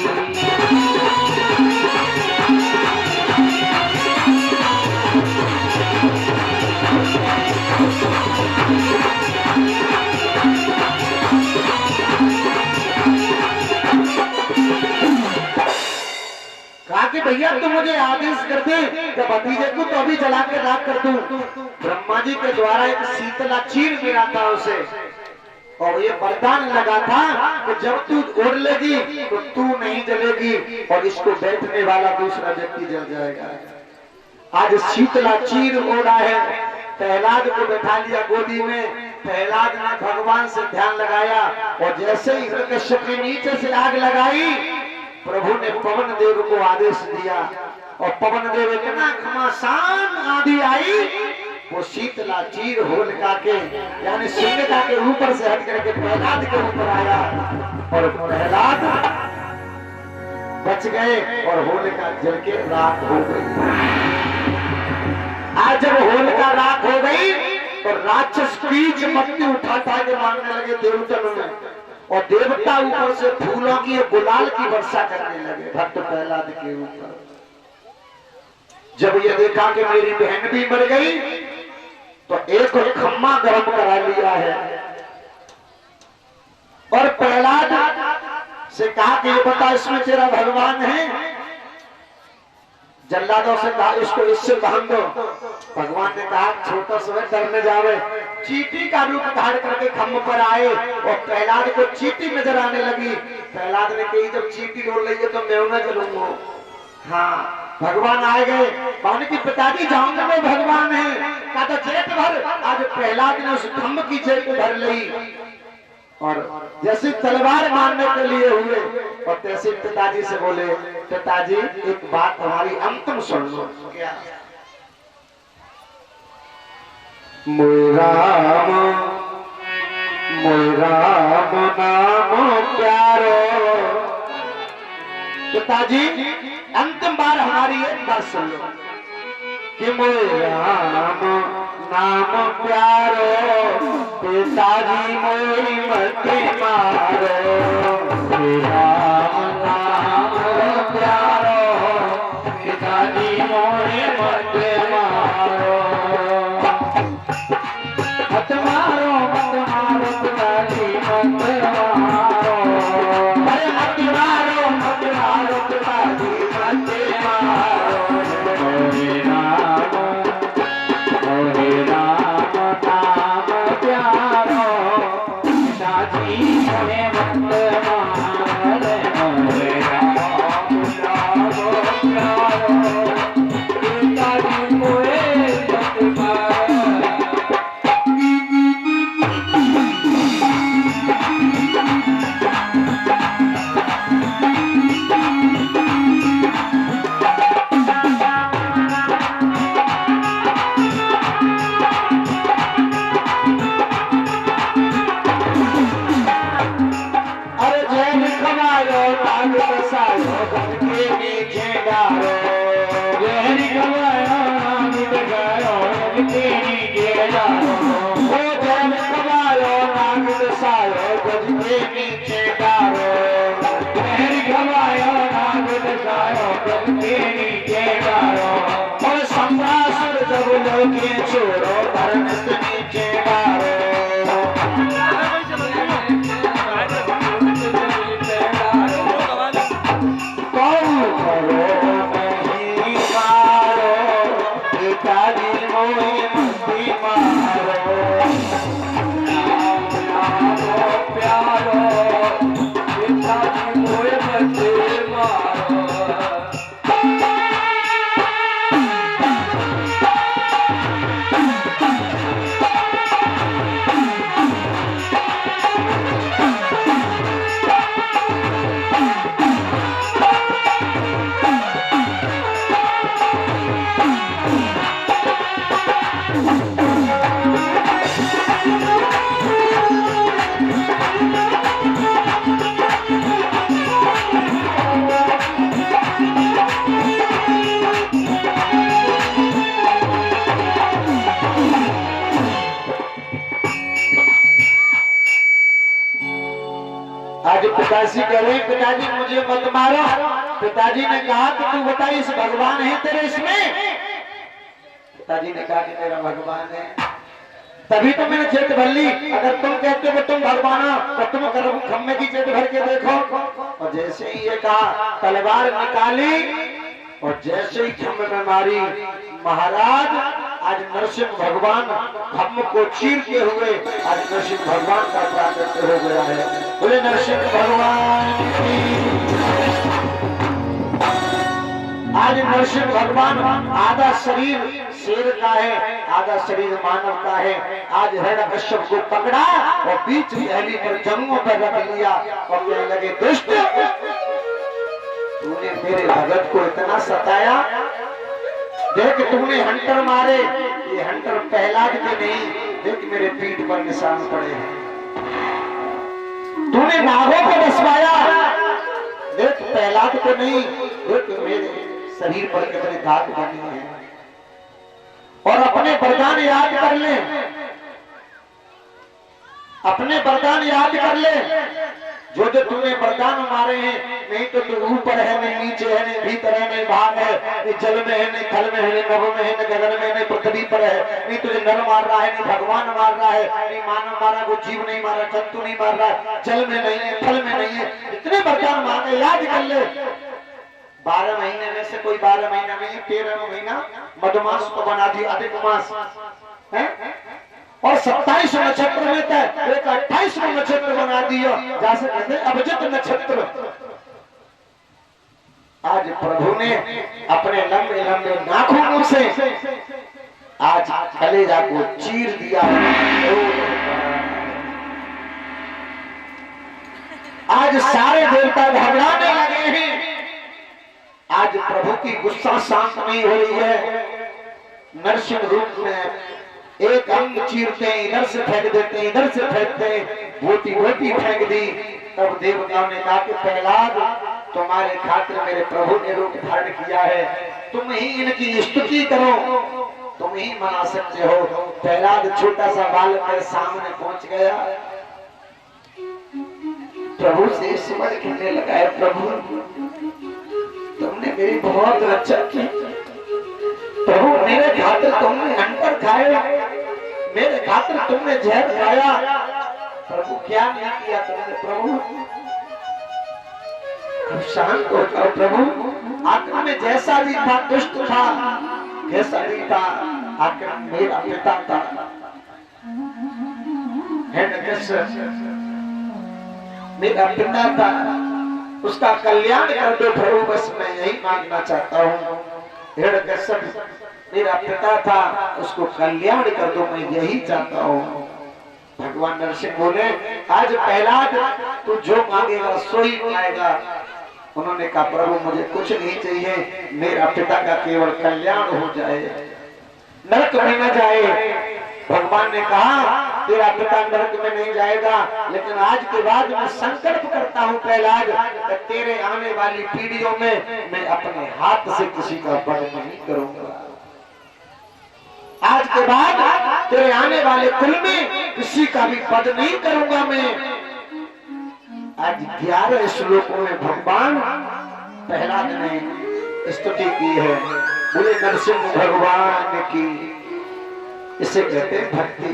कहा कि भैया तुम मुझे आदेश कर दे कि भतीजे को तो अभी जला के राख कर दूं। ब्रह्मा जी के द्वारा एक शीतला चीर मिला था उसे, और ये वरदान लगा था कि जब तू ओढ़ लेगी तो तू नहीं जलेगी, और इसको बैठने वाला दूसरा व्यक्ति जल जाएगा। आज शीतला चीर ओढ़ा है, प्रहलाद को बैठा लिया गोदी में। प्रहलाद ने भगवान से ध्यान लगाया, और जैसे ही हिरण्यकश्यप के नीचे से आग लगाई, प्रभु ने पवन देव को आदेश दिया, और पवन देव इतना घमासान आंधी आई, वो शीतला चीर होलिका के यानी सिंहिका के ऊपर से हट करके प्रहलाद के ऊपर आया, और प्रहलाद बच गए, और होलिका जल के राख हो गई। आज जब होलिका राख हो गई तो राक्षस बीच मत्ती उठा के मारने लगे देवतन में, और देवता ऊपर से फूलों की गुलाल की वर्षा करने लगे भक्त प्रहलाद के ऊपर। जब ये देखा कि मेरी बहन भी मर गई, तो एक खम्मा गर्म करा लिया है, और प्रहलाद से कहा कि ये बता इसमें तेरा भगवान है। जल्लादों से कहा इसको इससे बांध दो। भगवान ने कहा छोटा सा डरने जावे, चींटी का रूप धारण करके खम्भ पर आए, और प्रहलाद को चींटी नजर आने लगी। प्रहलाद ने कही जब चींटी डोल रही है तो मैं न चलूंगा। हाँ, भगवान आए गए, पानी की पिताजी जाऊंगा मैं भगवान है। कहा तो जेठ भर, आज प्रहलाद ने उस खम्भ की जेठ भर ली, और जैसे तलवार मारने के लिए हुए, और तैसे पिताजी से बोले पिताजी एक बात हमारी अंतिम सुन लो। क्या? मोर राम नाम प्यारो। पिताजी अंतिम बार हमारी एक बात सुन लो कि मोर राम नाम प्यारो, पिताजी मोरी मत मारो। राम नाम प्यारो, पिताजी मोरी मत मारो। मत मारो मत मारो पिताजी मत मारो। अरे मत मारो पिताजी मत मारो। मोरे राम नाम प्यारो, पिताजी मोरे मत मारो। मोरे राम प्यारो, पिताजी मोरे मत मारो। छोड़ो धर्म से नीचे डारो। कौन करो नहीं मारो, पिताजी मोई मस्ती मारो। प्यारो पिताजी मोई मस्ती मारो। आज पिताजी कह रहे पिताजी मुझे मत मारो। पिताजी ने कहा कि तू बता इस भगवान है तेरे इसमें। पिताजी ने कहा कि मेरा भगवान है, तभी तो मैंने चेत भर ली। अगर तुम कहते हो तुम भगवान हो तो तुम खम्मे की चेत भर के देखो। और जैसे ही ये कहा तलवार निकाली और जैसे ही खम्मे में मारी, महाराज आज नरसिंह भगवान खम्म को चीरते हुए आज नरसिंह भगवान का प्राकट्य हो गया है। बोले नरसिंह भगवान की। आज नरसिंह भगवान आधा शरीर शेर का है, आधा शरीर मानव का है। आज हिरण्यकश्यप को पकड़ा और बीच पहली पर जंगों पर रख लिया और कहने लगे दुष्ट, तूने मेरे भगत को इतना सताया। देख तूने हंटर मारे, ये हंटर प्रहलाद के नहीं, देख मेरे पीठ पर निशान पड़े हैं। तूने नागों को बसवाया, देख प्रहलाद को नहीं, देख मेरे शरीर पर कितने दाग बने हैं। और अपने वरदान याद कर ले, अपने वरदान याद कर ले। जो जो तूने वरदान मारे हैं, नहीं तो तू ऊपर है नहीं नीचे है नहीं भीतर है नहीं बाहर है, नहीं जल में है नहीं थल में है नहीं नभ में है नहीं गगन में नहीं पृथ्वी पर है। नहीं तुझे नर मार रहा है नहीं भगवान मार रहा है, नहीं मानव मारा कोई जीव नहीं मारा, जंतु नहीं मार रहा है, जल में नहीं है थल में नहीं है। इतने वरदान मारे याद कर ले। 12 महीने में से कोई 12 महीना नहीं, 13वां महीना मधुमास को बना दिया अधिक मास है। और 27 नक्षत्र में एक 28वां नक्षत्र बना दिया, जैसे कहते अभिजित नक्षत्र। आज प्रभु ने अपने लंबे लंबे नाखूनों से आज कलेजा को चीर दिया। आज सारे देवता घबराने लगे हैं। आज प्रभु की गुस्सा शांत नहीं हो रही है। नरसिंह रूप में एक अंग चीरते हैं, इधर से फेंक देते हैं, इधर से फेंकते हैं। बोटी बोटी फेंक दी। तब देवताओं ने कहा कि प्रहलाद, तुम्हारे खातिर मेरे प्रभु ने रूप धारण किया है, तुम ही इनकी स्तुति करो, तुम ही मना सकते हो। प्रहलाद छोटा सा बालक मेरे सामने पहुंच गया, प्रभु से स्मरण करने लगा है, प्रभु तुमने मेरी बहुत रक्षा की, प्रभु मेरे खातिर तुमने अंतर खाया, मेरे खातिर तुमने जहर खाया, प्रभु क्या नहीं किया तुमने, प्रभु अब शांत हो जाओ प्रभु। आत्मा में जैसा भी था, दुष्ट था, कैसा भी था, आखिर मेरा पिता था, मेरा पिता था, उसका कल्याण कर दो प्रभु, बस मैं यही मांगना चाहता हूँ। हिरण्यकश्यप मेरा पिता था, उसको कल्याण कर दो, मैं यही चाहता हूँ। भगवान नरसिंह बोले, आज प्रहलाद तू जो मांगेगा सो ही पाएगा। उन्होंने कहा, प्रभु मुझे कुछ नहीं चाहिए, मेरा पिता का केवल कल्याण हो जाए, नरक में न जाए। भगवान ने कहा, तेरा पिता नरक में नहीं जाएगा, लेकिन आज के बाद मैं संकल्प करता हूँ प्रहलाद, तेरे आने वाली पीढ़ियों में मैं अपने हाथ से किसी का वध नहीं करूंगा। आज के बाद तेरे आने वाले कुल में किसी का भी वध नहीं करूंगा मैं। आज 11 श्लोकों में भगवान प्रहलाद ने स्तुति की है। बोले नरसिंह भगवान की, इसे कहते हैं भक्ति।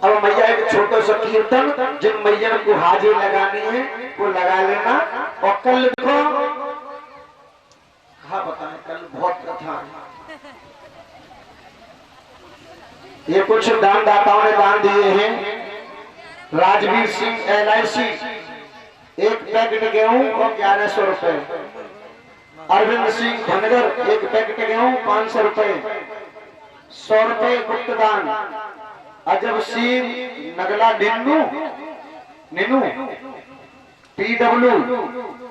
अब मैया एक छोटा सा कीर्तन, जिन मैया को हाजिर लगानी है वो लगा लेना। और कल को हाँ बताएं, कल बहुत कथा, ये कुछ दान दाताओं ने दान दिए हैं। राजवीर सिंह LIC 1 पैकेट गेहूं और 1100 रुपए। अरविंद सिंह धनगर 1 पैकेट गेहूं 500 रुपए। 100 रुपए गुप्तदान। अजब सिंह नगला निन्नू PW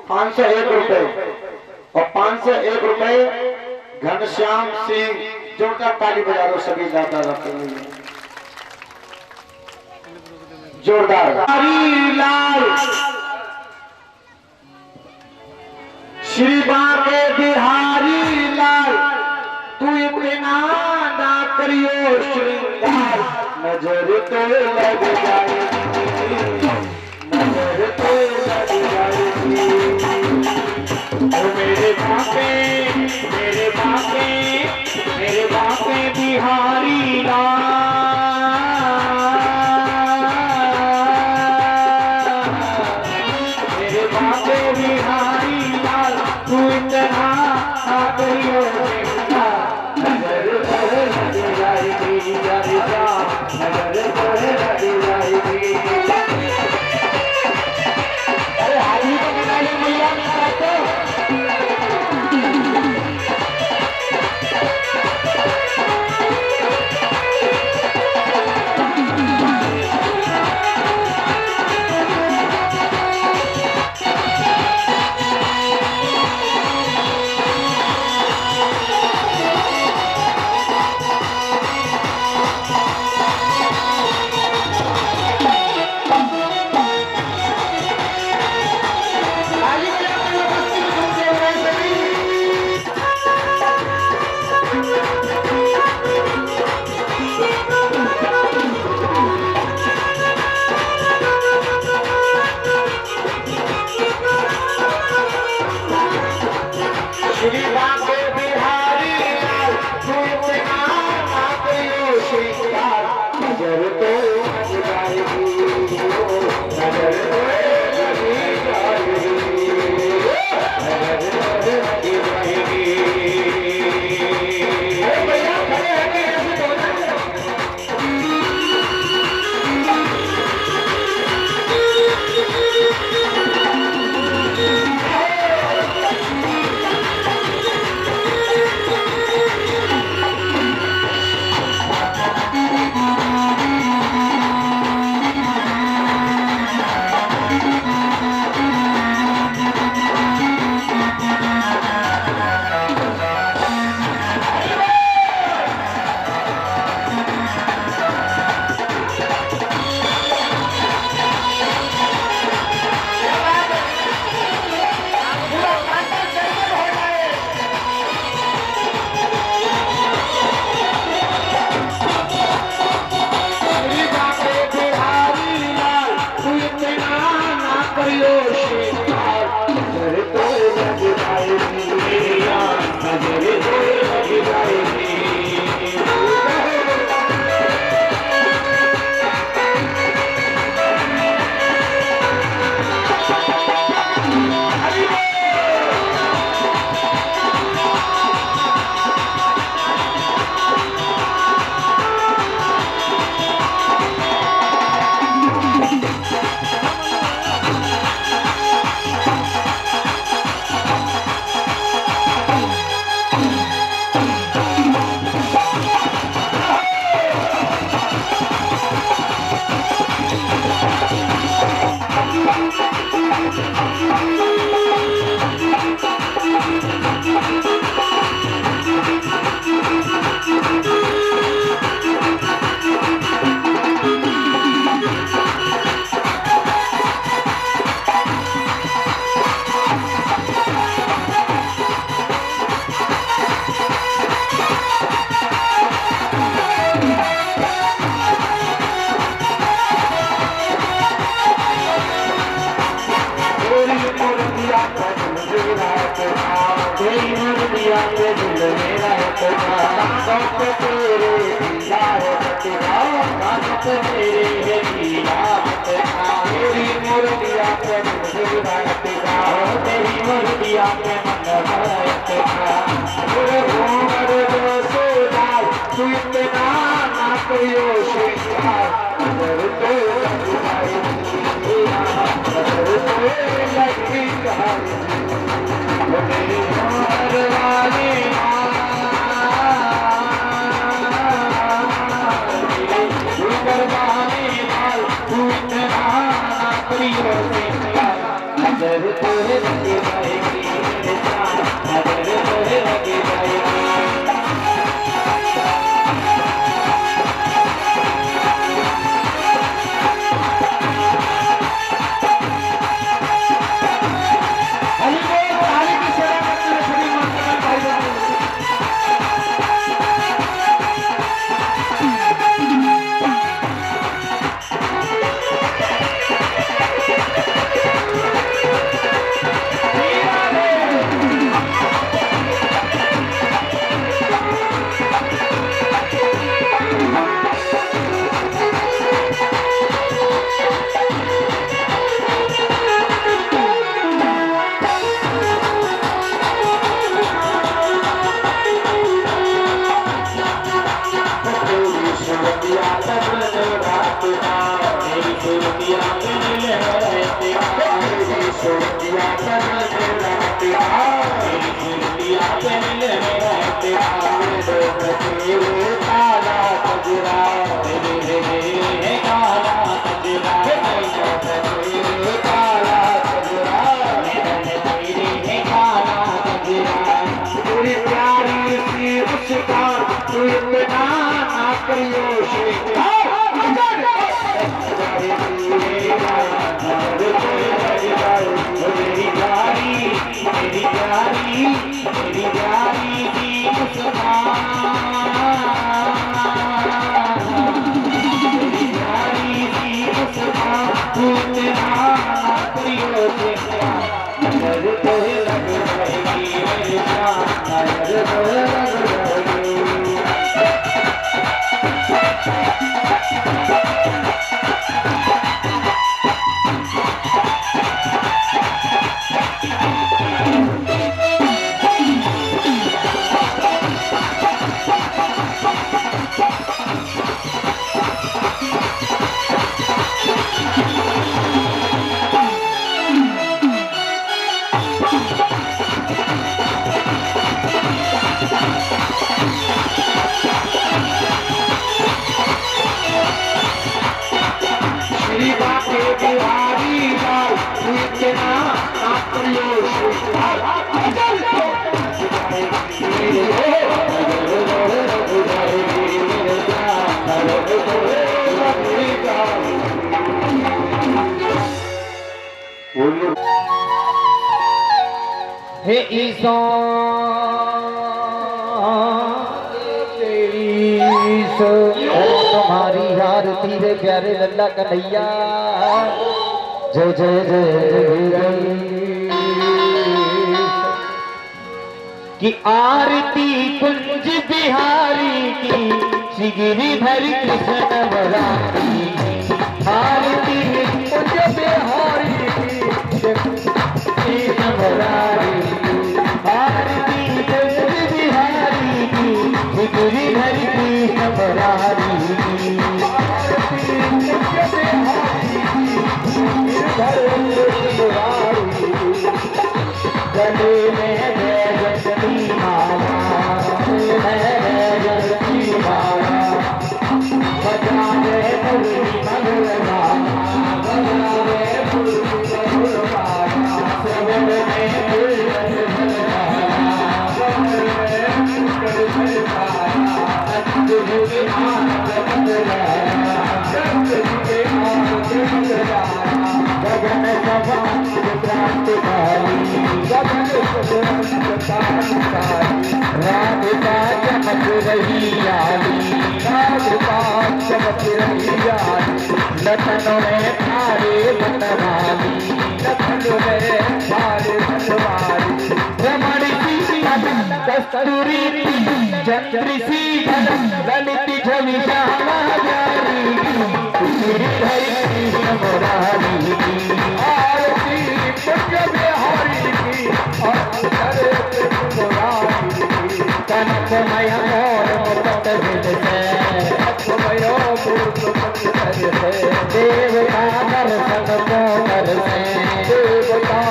501 रुपए और 501 रुपए घनश्याम सिंह। जोरदार ताली बजा दो सभी दादा के लिए, जोरदार। लाल श्री बांके बिहारी लाल, तू इतना ना करियो श्रृंगार, नजर तो लग जाएगी, नजर तो लग जाएगी। ओ मेरे बांके, मेरे बांके, मेरे बांके बिहारी लाल, मेरे बांके बिहारी लाल, तू इतना ना करियो श्रृंगार, नजर तो लग जाएगी, अरे जा नजर तो लग जाएगी। अरे हाजी को बना ले मैया तो मुरलिया पे दिल मेरा टका कानों पे तेरे लीला है टका कानों पे तेरे है लीला टका तेरी मुरलिया पे दिल मेरा टका तेरी मुरलिया पे मन भरा टका तेरे घूमर जो सोदार तू इतना ना करियो शिकार अगर तो लग जाए अगर तो लग जाए मेरी उम्र वाली तू इतना प्रिय अगर तुझे लगे जाएगी अगर तुझे लगे जाएगी हे ईसा तुम्हारी आरती रे प्यारे लल्ला कन्हैया जय जय जय जय कि आरती कुंज बिहारी की सिगिरी भर कृष्ण बराती आरती कुंज बिहारी की कृष्ण बराती आरती कुंज बिहारी की सिगिरी भर कृष्ण बराती गले में जय जगती माला जगती माला बजावे मुरली मधुर गाना बजावे मुरली मधुर गाना सवन में गुलशन भरमाया सवन में गुलशन भरमाया अंजुल के आनंद बदलाया अंजुल के आनंद बदलाया गगन सभा क्रांति काली गगन राधिका चमक रही आली राधिका चमक रही आली लखन में थारे बनवाली लखन में थारे बनवाली रमण की कस्तूरी चंद्र सी ललित छवि श्यामा प्यारी कृष्ण मुरारी की आरती पुण्य बिहारी की कनकमय मोर मुकुट बिंद से देवता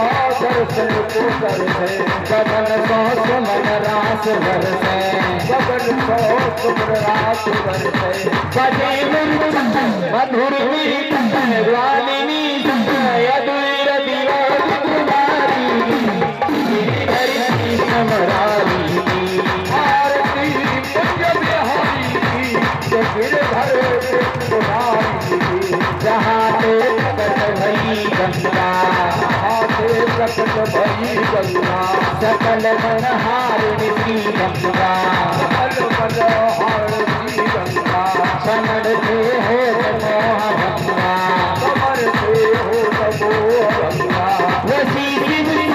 दर्शन को कर से गगन को सुमन रास भर से बजे मधुर वालिनी अदूर दिवाली कुमारी हरि कृष्ण मुरारी आरती पुण्य बिहारी की गिरधर जहाँ पे प्रकट भई गंगा प्रकट भई गंगा सकल मनहारिणी श्री गंगा सकल मनहारिणी गंगा समर से हो मोह गंगा समर से हो मोह गंगा वसी शिवरी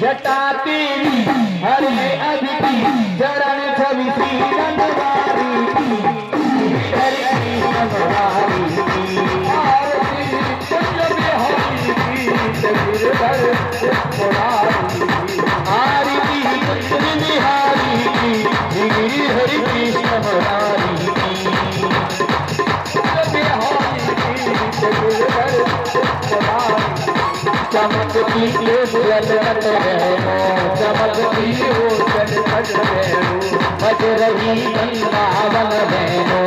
जटा तेरी हरे अदिति चरण छवि श्री गंगवारी हरि कृष्ण मुरारी की आरती पुण्य बिहारी की गिरधर मुरारी आरती पुण्य बिहारी की हरि कृष्ण मुरारी की पुण्य बिहारी की गिरधर मुरारी चमकती ले ललत रहनो चमकती हो चलत रहनो बज रही वृंदावन बहनो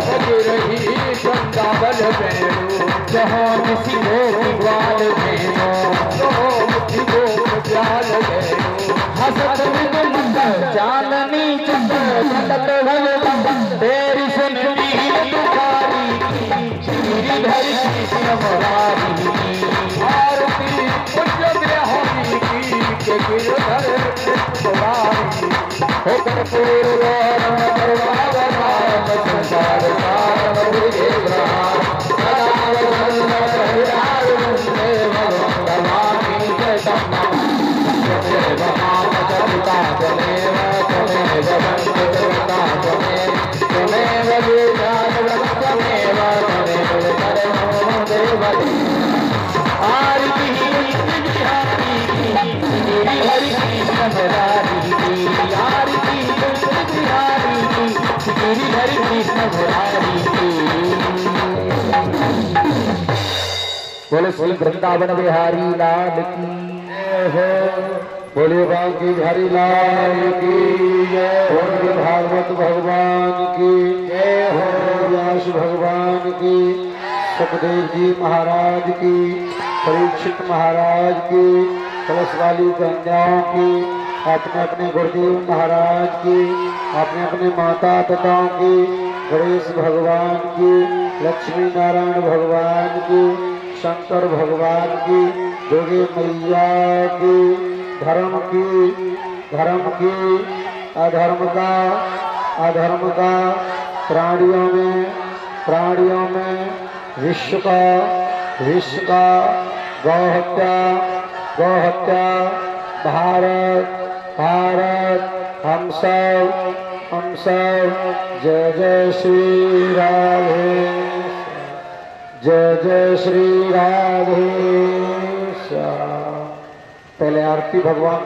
बज रही वृंदावन बहनो जहाँ किसी को ग्वाल बहनो जहाँ किसी को ग्वाल बहनो हसत विद मंदर चांदनी चंद्र सतत भगवत तेरी सुनती पुकारी गिरिधर कृष्ण मुरारी आरती पुण्य बिहारी की गिरधर मुरारी हो कर्पूर गौरम करवावतारम संसार सारम भुजगेन्द्रहार सदा वदन्न हरिदार वन्दे भगवन्तवाणी चैतन्यम् त्वमेव माम चरिता त्वमेव बन्धुर्वता त्वमेव वेदान्तवत् त्वमेव कर्मो देवते आरती बिहारी की हरि कृष्ण मुरारी की आरती बिहारी की हरि कृष्ण मुरारी की बोले श्री वृंदावन बिहारी लाल की हो बोले बांकी बिहारी लाल की बोले भागवत भगवान की हो व्यास भगवान की सुखदेव जी महाराज की परीक्षित महाराज की कलश वाली कन्याओं की अपने अपने गुरुदेव महाराज की अपने अपने माता पिताओं की गणेश भगवान की लक्ष्मी नारायण भगवान की शंकर भगवान की दुर्गे मैया की धर्म की अधर्म का प्राणियों में विश्व का गौहत्या भारत हम सब जय जय श्री राधे पहले आरती भगवान